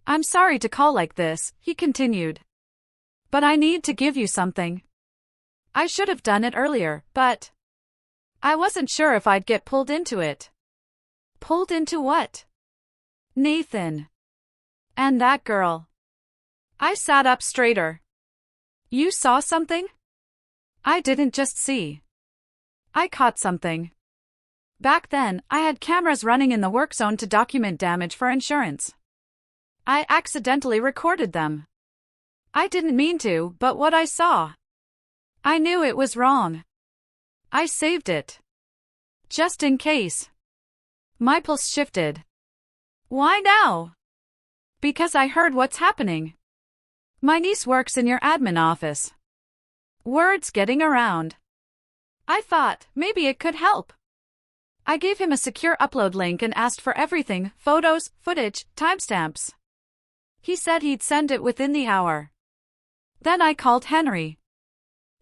I'm sorry to call like this, he continued. But I need to give you something. I should have done it earlier, but I wasn't sure if I'd get pulled into it. Pulled into what? Nathan. And that girl. I sat up straighter. You saw something? I didn't just see. I caught something. Back then, I had cameras running in the work zone to document damage for insurance. I accidentally recorded them. I didn't mean to, but what I saw. I knew it was wrong. I saved it. Just in case. My pulse shifted. Why now? Because I heard what's happening. My niece works in your admin office. Word's getting around. I thought, maybe it could help. I gave him a secure upload link and asked for everything, photos, footage, timestamps. He said he'd send it within the hour. Then I called Henry.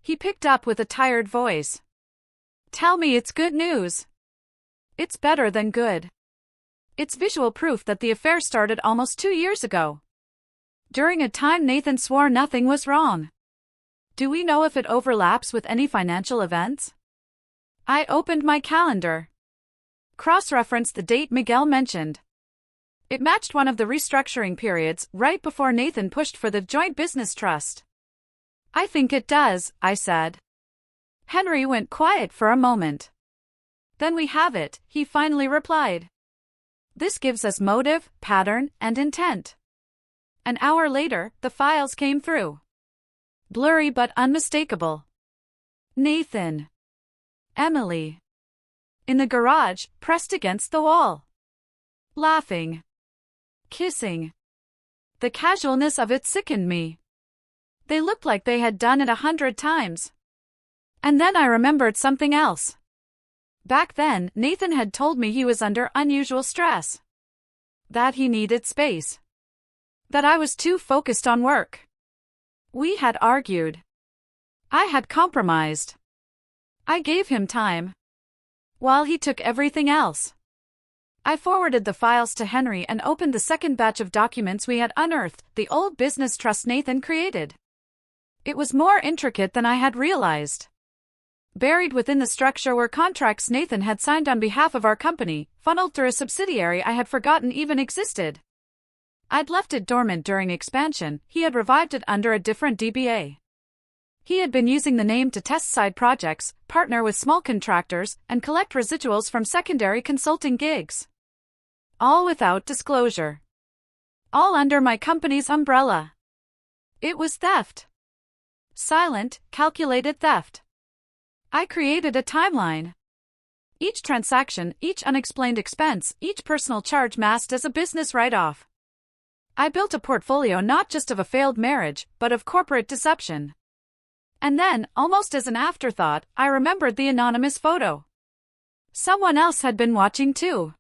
He picked up with a tired voice. Tell me it's good news. It's better than good. It's visual proof that the affair started almost 2 years ago. During a time Nathan swore nothing was wrong. Do we know if it overlaps with any financial events? I opened my calendar. Cross-referenced the date Miguel mentioned. It matched one of the restructuring periods, right before Nathan pushed for the joint business trust. I think it does, I said. Henry went quiet for a moment. Then we have it, he finally replied. This gives us motive, pattern, and intent. An hour later, the files came through. Blurry but unmistakable. Nathan. Emily. In the garage, pressed against the wall. Laughing. Kissing. The casualness of it sickened me. They looked like they had done it 100 times. And then I remembered something else. Back then, Nathan had told me he was under unusual stress. That he needed space. That I was too focused on work. We had argued. I had compromised. I gave him time. While he took everything else. I forwarded the files to Henry and opened the second batch of documents we had unearthed, the old business trust Nathan created. It was more intricate than I had realized. Buried within the structure were contracts Nathan had signed on behalf of our company, funneled through a subsidiary I had forgotten even existed. I'd left it dormant during expansion, he had revived it under a different DBA. He had been using the name to test side projects, partner with small contractors, and collect residuals from secondary consulting gigs. All without disclosure. All under my company's umbrella. It was theft. Silent, calculated theft. I created a timeline. Each transaction, each unexplained expense, each personal charge masked as a business write-off. I built a portfolio not just of a failed marriage, but of corporate deception. And then, almost as an afterthought, I remembered the anonymous photo. Someone else had been watching too.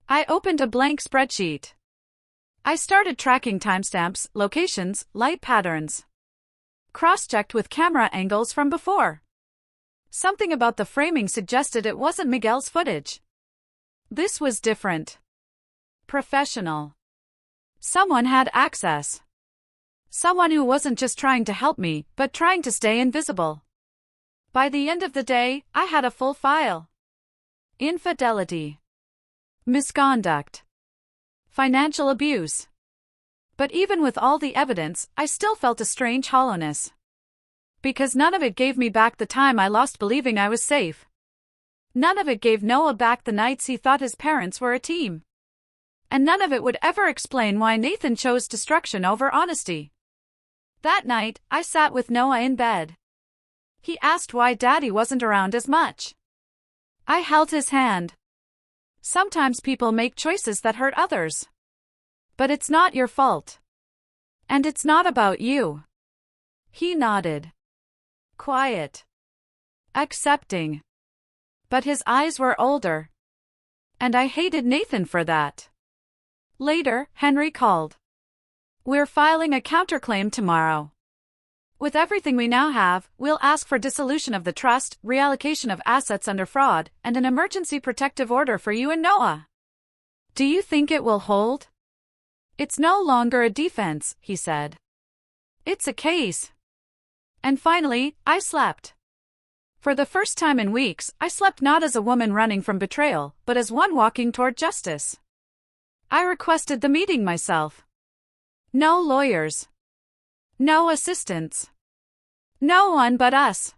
I opened a blank spreadsheet. I started tracking timestamps, locations, light patterns. Cross-checked with camera angles from before. Something about the framing suggested it wasn't Miguel's footage. This was different. Professional. Someone had access. Someone who wasn't just trying to help me, but trying to stay invisible. By the end of the day, I had a full file. Infidelity. Misconduct. Financial abuse. But even with all the evidence, I still felt a strange hollowness. Because none of it gave me back the time I lost believing I was safe. None of it gave Noah back the nights he thought his parents were a team. And none of it would ever explain why Nathan chose destruction over honesty. That night, I sat with Noah in bed. He asked why Daddy wasn't around as much. I held his hand. Sometimes people make choices that hurt others. But it's not your fault. And it's not about you. He nodded. Quiet. Accepting. But his eyes were older. And I hated Nathan for that. Later, Henry called. We're filing a counterclaim tomorrow. With everything we now have, we'll ask for dissolution of the trust, reallocation of assets under fraud, and an emergency protective order for you and Noah. Do you think it will hold? It's no longer a defense, he said. It's a case. And finally, I slept. For the first time in weeks, I slept not as a woman running from betrayal, but as one walking toward justice. I requested the meeting myself. No lawyers. No assistants. No one but us.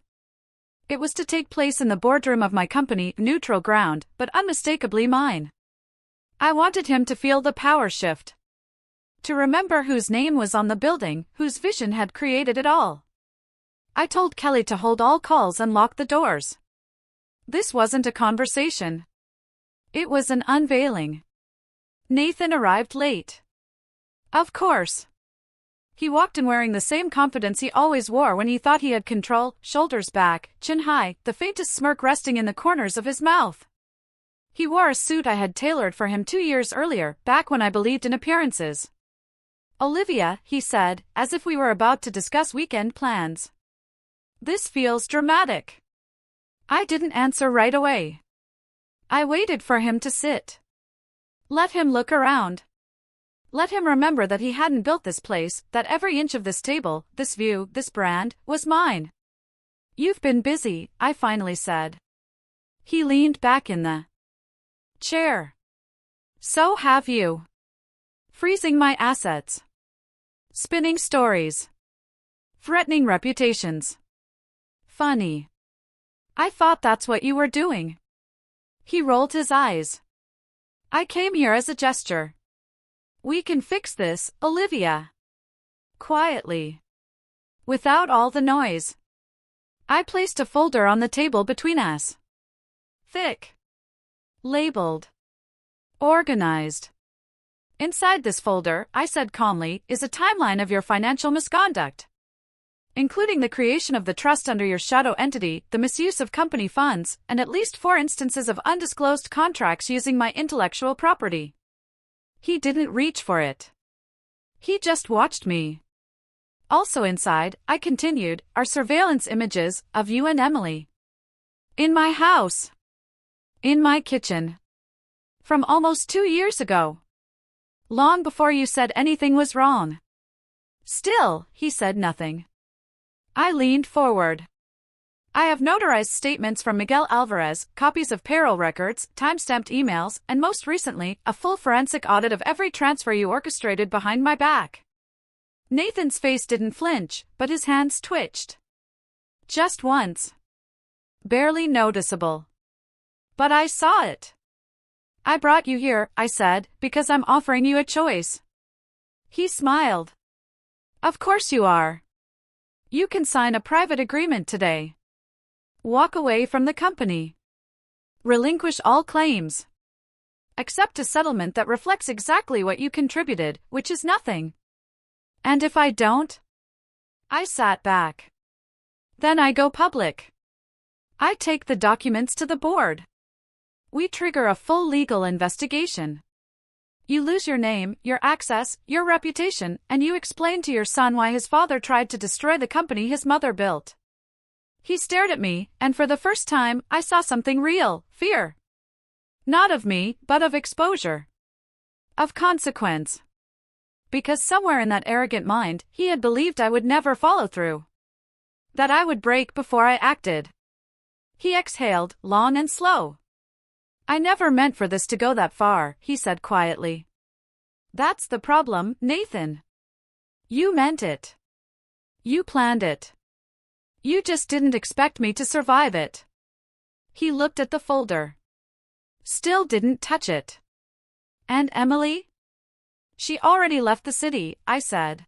It was to take place in the boardroom of my company, neutral ground, but unmistakably mine. I wanted him to feel the power shift. To remember whose name was on the building, whose vision had created it all. I told Kelly to hold all calls and lock the doors. This wasn't a conversation. It was an unveiling. Nathan arrived late. Of course. He walked in wearing the same confidence he always wore when he thought he had control, shoulders back, chin high, the faintest smirk resting in the corners of his mouth. He wore a suit I had tailored for him 2 years earlier, back when I believed in appearances. Olivia, he said, as if we were about to discuss weekend plans. This feels dramatic. I didn't answer right away. I waited for him to sit. Let him look around. Let him remember that he hadn't built this place, that every inch of this table, this view, this brand, was mine. You've been busy, I finally said. He leaned back in the chair. So have you. Freezing my assets. Spinning stories. Threatening reputations. Funny. I thought that's what you were doing. He rolled his eyes. I came here as a gesture. We can fix this, Olivia. Quietly. Without all the noise. I placed a folder on the table between us. Thick. Labeled. Organized. Inside this folder, I said calmly, is a timeline of your financial misconduct. Including the creation of the trust under your shadow entity, the misuse of company funds, and at least 4 instances of undisclosed contracts using my intellectual property. He didn't reach for it. He just watched me. Also inside, I continued, are surveillance images of you and Emily. In my house. In my kitchen. From almost 2 years ago. Long before you said anything was wrong. Still, he said nothing. I leaned forward. I have notarized statements from Miguel Alvarez, copies of payroll records, time-stamped emails, and most recently, a full forensic audit of every transfer you orchestrated behind my back. Nathan's face didn't flinch, but his hands twitched. Just once. Barely noticeable. But I saw it. I brought you here, I said, because I'm offering you a choice. He smiled. Of course you are. You can sign a private agreement today. Walk away from the company. Relinquish all claims. Accept a settlement that reflects exactly what you contributed, which is nothing. And if I don't? I sat back. Then I go public. I take the documents to the board. we trigger a full legal investigation. You lose your name, your access, your reputation, and you explain to your son why his father tried to destroy the company his mother built. He stared at me, and for the first time, I saw something real: fear. Not of me, but of exposure. Of consequence. Because somewhere in that arrogant mind, he had believed I would never follow through. That I would break before I acted. He exhaled, long and slow. I never meant for this to go that far, he said quietly. That's the problem, Nathan. You meant it. You planned it. You just didn't expect me to survive it. He looked at the folder. Still didn't touch it. And Emily? She already left the city, I said.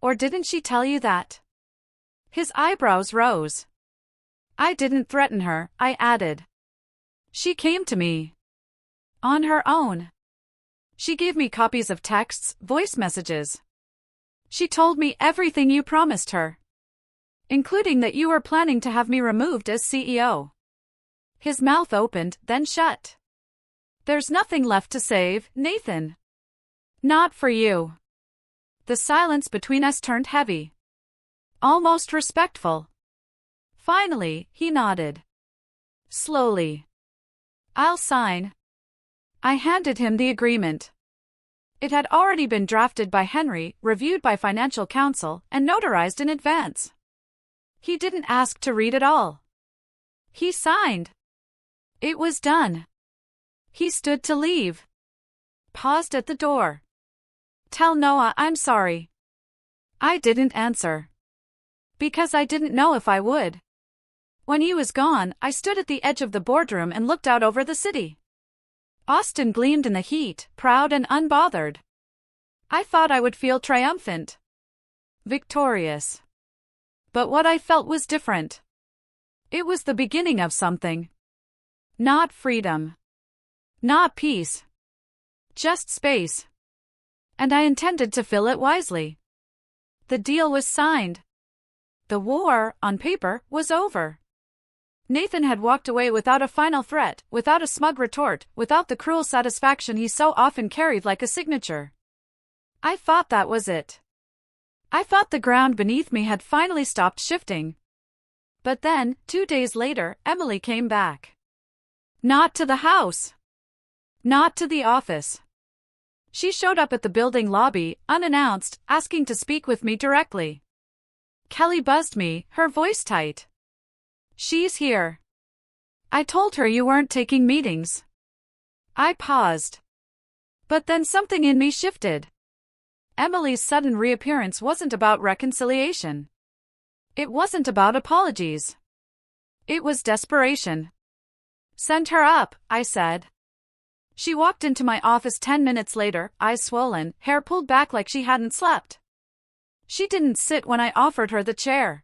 Or didn't she tell you that? His eyebrows rose. I didn't threaten her, I added. She came to me. On her own. She gave me copies of texts, voice messages. She told me everything you promised her. Including that you were planning to have me removed as CEO. His mouth opened, then shut. There's nothing left to save, Nathan. Not for you. The silence between us turned heavy. Almost respectful. Finally, he nodded. Slowly. I'll sign. I handed him the agreement. It had already been drafted by Henry, reviewed by financial counsel, and notarized in advance. He didn't ask to read it all. He signed. It was done. He stood to leave. Paused at the door. Tell Noah I'm sorry. I didn't answer. Because I didn't know if I would. When he was gone, I stood at the edge of the boardroom and looked out over the city. Austin gleamed in the heat, proud and unbothered. I thought I would feel triumphant. Victorious. But what I felt was different. It was the beginning of something. Not freedom. Not peace. Just space. And I intended to fill it wisely. The deal was signed. The war, on paper, was over. Nathan had walked away without a final threat, without a smug retort, without the cruel satisfaction he so often carried like a signature. I thought that was it. I thought the ground beneath me had finally stopped shifting. But then, 2 days later, Emily came back. Not to the house. Not to the office. She showed up at the building lobby, unannounced, asking to speak with me directly. Kelly buzzed me, her voice tight. She's here. I told her you weren't taking meetings. I paused. But then something in me shifted. Emily's sudden reappearance wasn't about reconciliation. It wasn't about apologies. It was desperation. Send her up, I said. She walked into my office 10 minutes later, eyes swollen, hair pulled back like she hadn't slept. She didn't sit when I offered her the chair.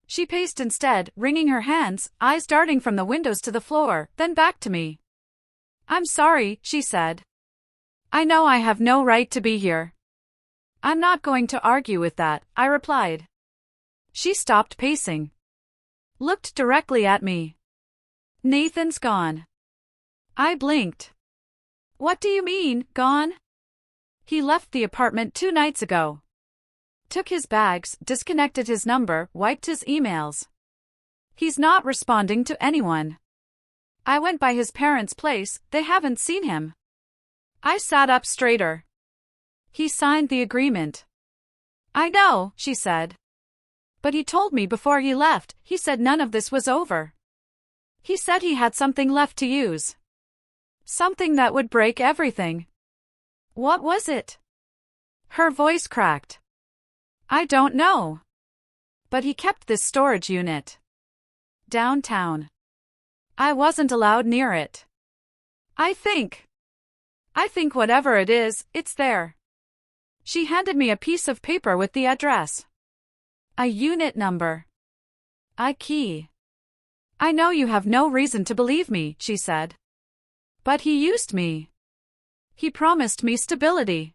She paced instead, wringing her hands, eyes darting from the windows to the floor, then back to me. I'm sorry, she said. I know I have no right to be here. I'm not going to argue with that, I replied. She stopped pacing. Looked directly at me. Nathan's gone. I blinked. What do you mean, gone? He left the apartment 2 nights ago. Took his bags, disconnected his number, wiped his emails. He's not responding to anyone. I went by his parents' place, they haven't seen him. I sat up straighter. He signed the agreement. I know, she said. But he told me before he left, he said none of this was over. He said he had something left to use. Something that would break everything. What was it? Her voice cracked. I don't know. But he kept this storage unit. Downtown. I wasn't allowed near it. I think whatever it is, it's there. She handed me a piece of paper with the address. A unit number. A key. I know you have no reason to believe me, she said. But he used me. He promised me stability.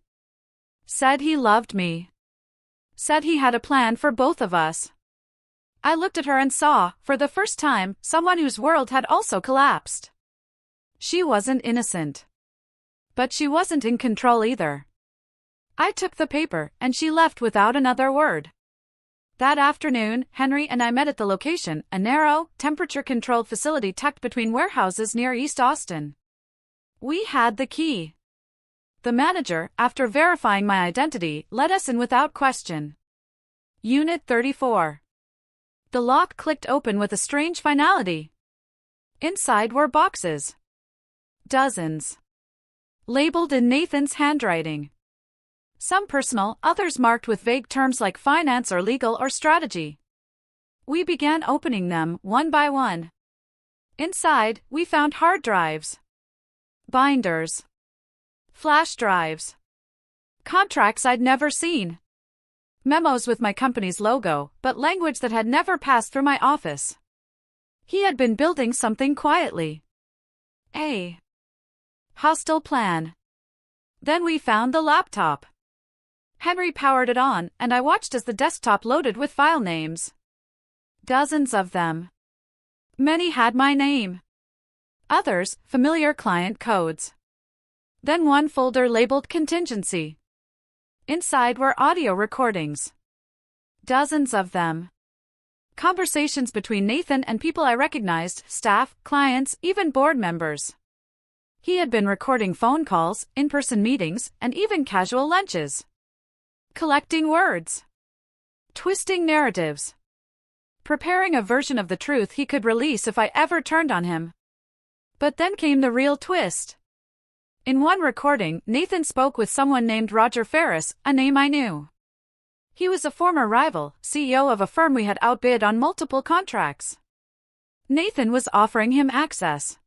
Said he loved me. Said he had a plan for both of us. I looked at her and saw, for the first time, someone whose world had also collapsed. She wasn't innocent. But she wasn't in control either. I took the paper, and she left without another word. That afternoon, Henry and I met at the location, a narrow, temperature-controlled facility tucked between warehouses near East Austin. We had the key. The manager, after verifying my identity, let us in without question. Unit 34. The lock clicked open with a strange finality. Inside were boxes. Dozens. Labeled in Nathan's handwriting. Some personal, others marked with vague terms like finance or legal or strategy. We began opening them, one by one. Inside, we found hard drives. Binders. Flash drives. Contracts I'd never seen. Memos with my company's logo, but language that had never passed through my office. He had been building something quietly. A hostile plan. Then we found the laptop. Henry powered it on, and I watched as the desktop loaded with file names. Dozens of them. Many had my name. Others, familiar client codes. Then one folder labeled contingency. Inside were audio recordings. Dozens of them. Conversations between Nathan and people I recognized, staff, clients, even board members. He had been recording phone calls, in-person meetings, and even casual lunches. Collecting words. Twisting narratives. Preparing a version of the truth he could release if I ever turned on him. But then came the real twist. In one recording, Nathan spoke with someone named Roger Ferris, a name I knew. He was a former rival, CEO of a firm we had outbid on multiple contracts. Nathan was offering him access.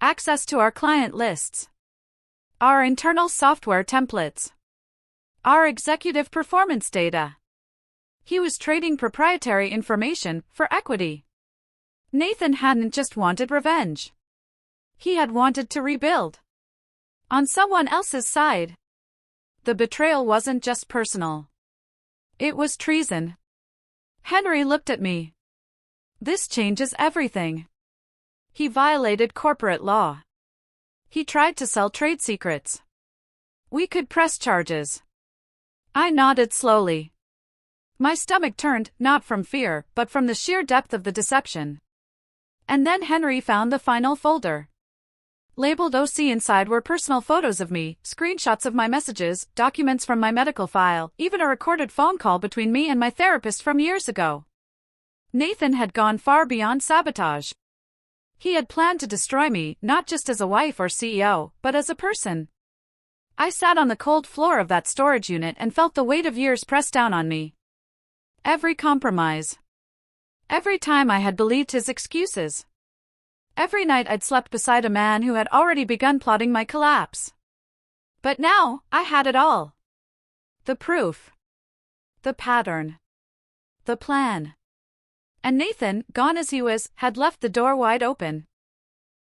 Access to our client lists. Our internal software templates. Our executive performance data. He was trading proprietary information for equity. Nathan hadn't just wanted revenge. He had wanted to rebuild. On someone else's side. The betrayal wasn't just personal. It was treason. Henry looked at me. This changes everything. He violated corporate law. He tried to sell trade secrets. We could press charges. I nodded slowly. My stomach turned, not from fear, but from the sheer depth of the deception. And then Henry found the final folder. Labeled OC. Inside were personal photos of me, screenshots of my messages, documents from my medical file, even a recorded phone call between me and my therapist from years ago. Nathan had gone far beyond sabotage. He had planned to destroy me, not just as a wife or CEO, but as a person. I sat on the cold floor of that storage unit and felt the weight of years press down on me. Every compromise. Every time I had believed his excuses. Every night I'd slept beside a man who had already begun plotting my collapse. But now, I had it all. The proof. The pattern. The plan. And Nathan, gone as he was, had left the door wide open.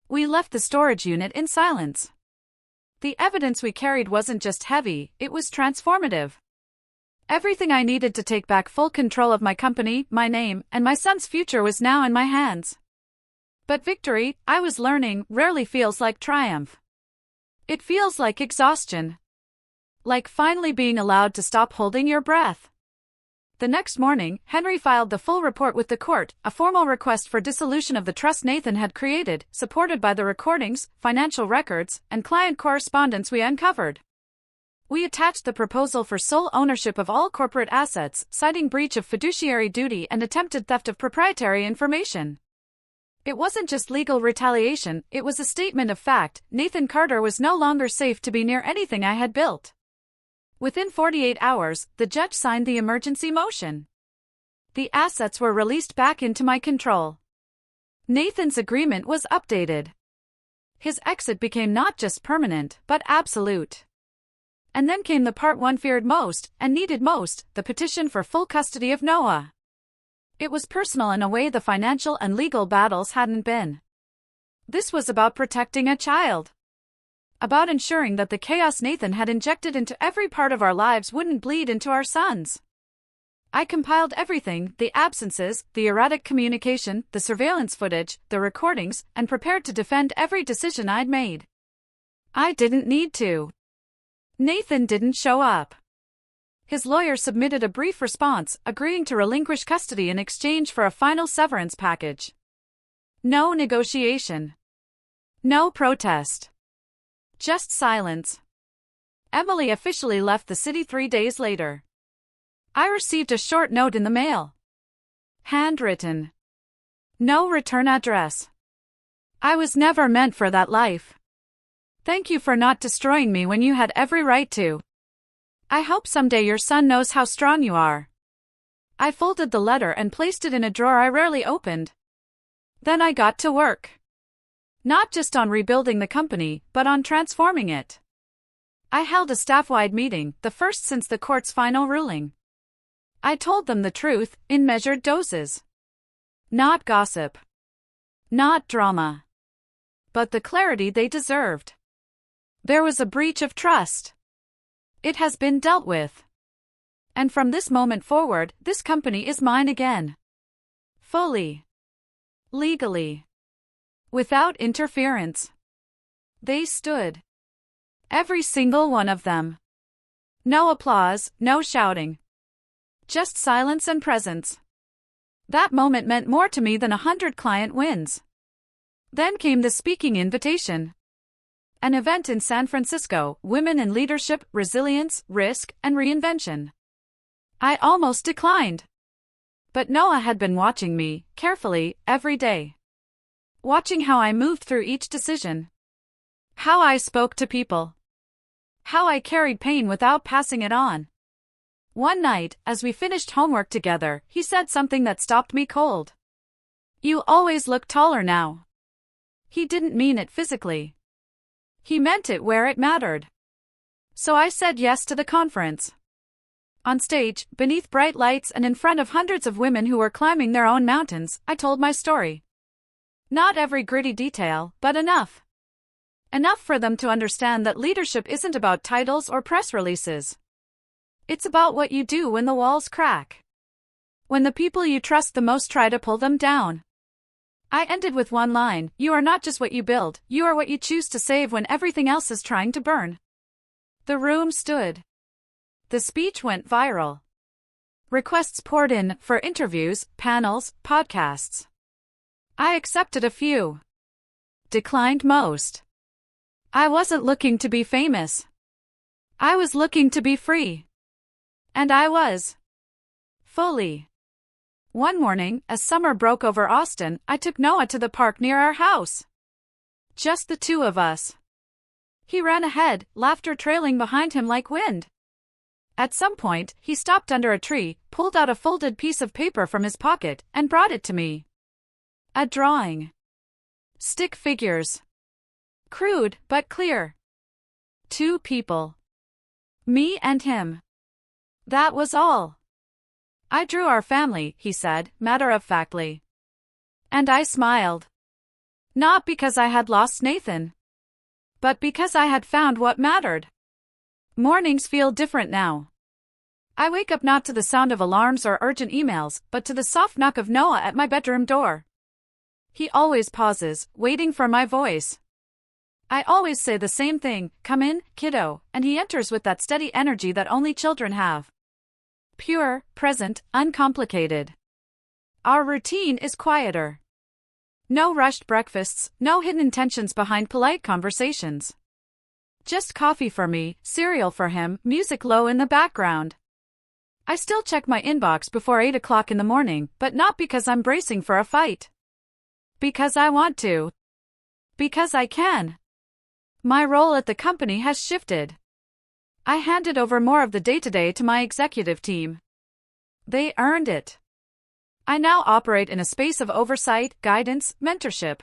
We left the storage unit in silence. The evidence we carried wasn't just heavy, it was transformative. Everything I needed to take back full control of my company, my name, and my son's future was now in my hands. But victory, I was learning, rarely feels like triumph. It feels like exhaustion. Like finally being allowed to stop holding your breath. The next morning, Henry filed the full report with the court, a formal request for dissolution of the trust Nathan had created, supported by the recordings, financial records, and client correspondence we uncovered. We attached the proposal for sole ownership of all corporate assets, citing breach of fiduciary duty and attempted theft of proprietary information. It wasn't just legal retaliation, it was a statement of fact. Nathan Carter was no longer safe to be near anything I had built. Within 48 hours, the judge signed the emergency motion. The assets were released back into my control. Nathan's agreement was updated. His exit became not just permanent, but absolute. And then came the part one feared most, and needed most, the petition for full custody of Noah. It was personal in a way the financial and legal battles hadn't been. This was about protecting a child. About ensuring that the chaos Nathan had injected into every part of our lives wouldn't bleed into our sons. I compiled everything, the absences, the erratic communication, the surveillance footage, the recordings, and prepared to defend every decision I'd made. I didn't need to. Nathan didn't show up. His lawyer submitted a brief response, agreeing to relinquish custody in exchange for a final severance package. No negotiation. No protest. Just silence. Emily officially left the city 3 days later. I received a short note in the mail. Handwritten. No return address. I was never meant for that life. Thank you for not destroying me when you had every right to. I hope someday your son knows how strong you are. I folded the letter and placed it in a drawer I rarely opened. Then I got to work. Not just on rebuilding the company, but on transforming it. I held a staff-wide meeting, the first since the court's final ruling. I told them the truth, in measured doses. Not gossip. Not drama. But the clarity they deserved. There was a breach of trust. It has been dealt with. And from this moment forward, this company is mine again. Fully. Legally. Without interference. They stood. Every single one of them. No applause, no shouting. Just silence and presence. That moment meant more to me than 100 client wins. Then came the speaking invitation. An event in San Francisco, Women in Leadership, Resilience, Risk, and Reinvention. I almost declined. But Noah had been watching me, carefully, every day. Watching how I moved through each decision. How I spoke to people. How I carried pain without passing it on. One night, as we finished homework together, he said something that stopped me cold. You always look taller now. He didn't mean it physically. He meant it where it mattered. So I said yes to the conference. On stage, beneath bright lights and in front of hundreds of women who were climbing their own mountains, I told my story. Not every gritty detail, but enough. Enough for them to understand that leadership isn't about titles or press releases. It's about what you do when the walls crack. When the people you trust the most try to pull them down. I ended with one line, you are not just what you build, you are what you choose to save when everything else is trying to burn. The room stood. The speech went viral. Requests poured in for interviews, panels, podcasts. I accepted a few. Declined most. I wasn't looking to be famous. I was looking to be free. And I was. Fully. One morning, as summer broke over Austin, I took Noah to the park near our house. Just the two of us. He ran ahead, laughter trailing behind him like wind. At some point, he stopped under a tree, pulled out a folded piece of paper from his pocket, and brought it to me. A drawing. Stick figures. Crude, but clear. Two people. Me and him. That was all. I drew our family, he said, matter-of-factly. And I smiled. Not because I had lost Nathan. But because I had found what mattered. Mornings feel different now. I wake up not to the sound of alarms or urgent emails, but to the soft knock of Noah at my bedroom door. He always pauses, waiting for my voice. I always say the same thing, come in, kiddo, and he enters with that steady energy that only children have. Pure, present, uncomplicated. Our routine is quieter. No rushed breakfasts, no hidden intentions behind polite conversations. Just coffee for me, cereal for him, music low in the background. I still check my inbox before 8 o'clock in the morning, but not because I'm bracing for a fight. Because I want to. Because I can. My role at the company has shifted. I handed over more of the day-to-day to my executive team. They earned it. I now operate in a space of oversight, guidance, mentorship.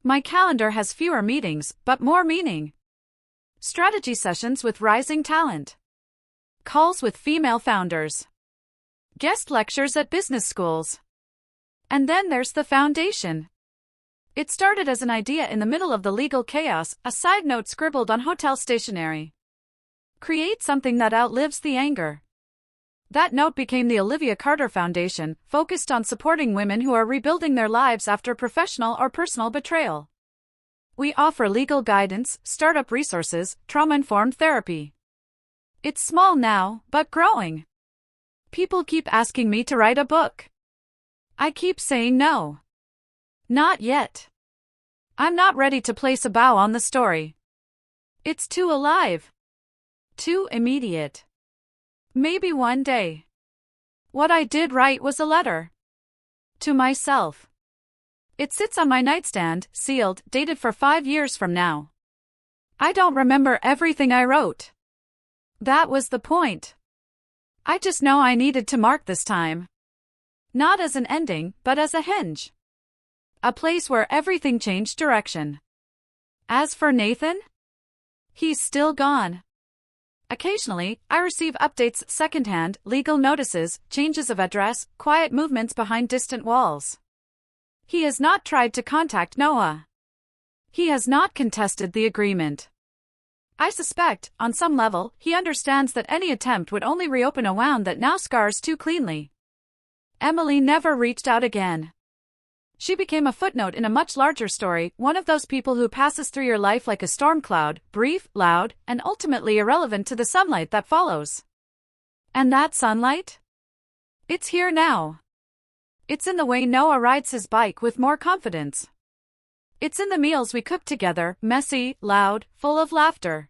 My calendar has fewer meetings, but more meaning. Strategy sessions with rising talent. Calls with female founders. Guest lectures at business schools. And then there's the foundation. It started as an idea in the middle of the legal chaos, a side note scribbled on hotel stationery. Create something that outlives the anger. That note became the Olivia Carter Foundation, focused on supporting women who are rebuilding their lives after professional or personal betrayal. We offer legal guidance, startup resources, trauma-informed therapy. It's small now, but growing. People keep asking me to write a book. I keep saying no. Not yet. I'm not ready to place a bow on the story. It's too alive. Too immediate. Maybe one day. What I did write was a letter. To myself. It sits on my nightstand, sealed, dated for 5 years from now. I don't remember everything I wrote. That was the point. I just know I needed to mark this time. Not as an ending, but as a hinge. A place where everything changed direction. As for Nathan? He's still gone. Occasionally, I receive updates secondhand, legal notices, changes of address, quiet movements behind distant walls. He has not tried to contact Noah. He has not contested the agreement. I suspect, on some level, he understands that any attempt would only reopen a wound that now scars too cleanly. Emily never reached out again. She became a footnote in a much larger story, one of those people who passes through your life like a storm cloud, brief, loud, and ultimately irrelevant to the sunlight that follows. And that sunlight? It's here now. It's in the way Noah rides his bike with more confidence. It's in the meals we cook together, messy, loud, full of laughter.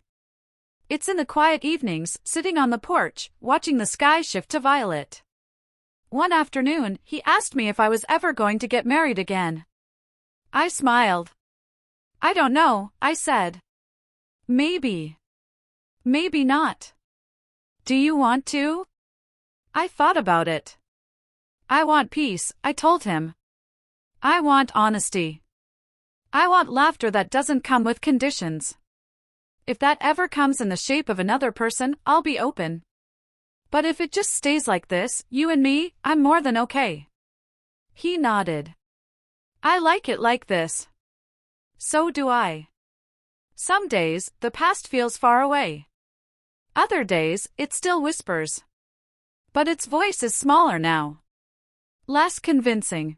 It's in the quiet evenings, sitting on the porch, watching the sky shift to violet. One afternoon, he asked me if I was ever going to get married again. I smiled. I don't know, I said. Maybe. Maybe not. Do you want to? I thought about it. I want peace, I told him. I want honesty. I want laughter that doesn't come with conditions. If that ever comes in the shape of another person, I'll be open. But if it just stays like this, you and me, I'm more than okay. He nodded. I like it like this. So do I. Some days, the past feels far away. Other days, it still whispers. But its voice is smaller now. Less convincing.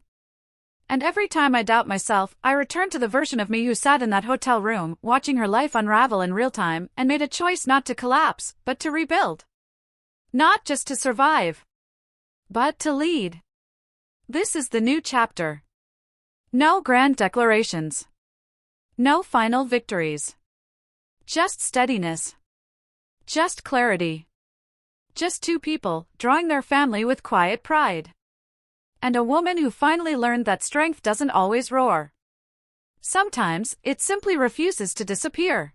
And every time I doubt myself, I return to the version of me who sat in that hotel room, watching her life unravel in real time, and made a choice not to collapse, but to rebuild. Not just to survive, but to lead. This is the new chapter. No grand declarations. No final victories. Just steadiness. Just clarity. Just two people, drawing their family with quiet pride. And a woman who finally learned that strength doesn't always roar. Sometimes, it simply refuses to disappear.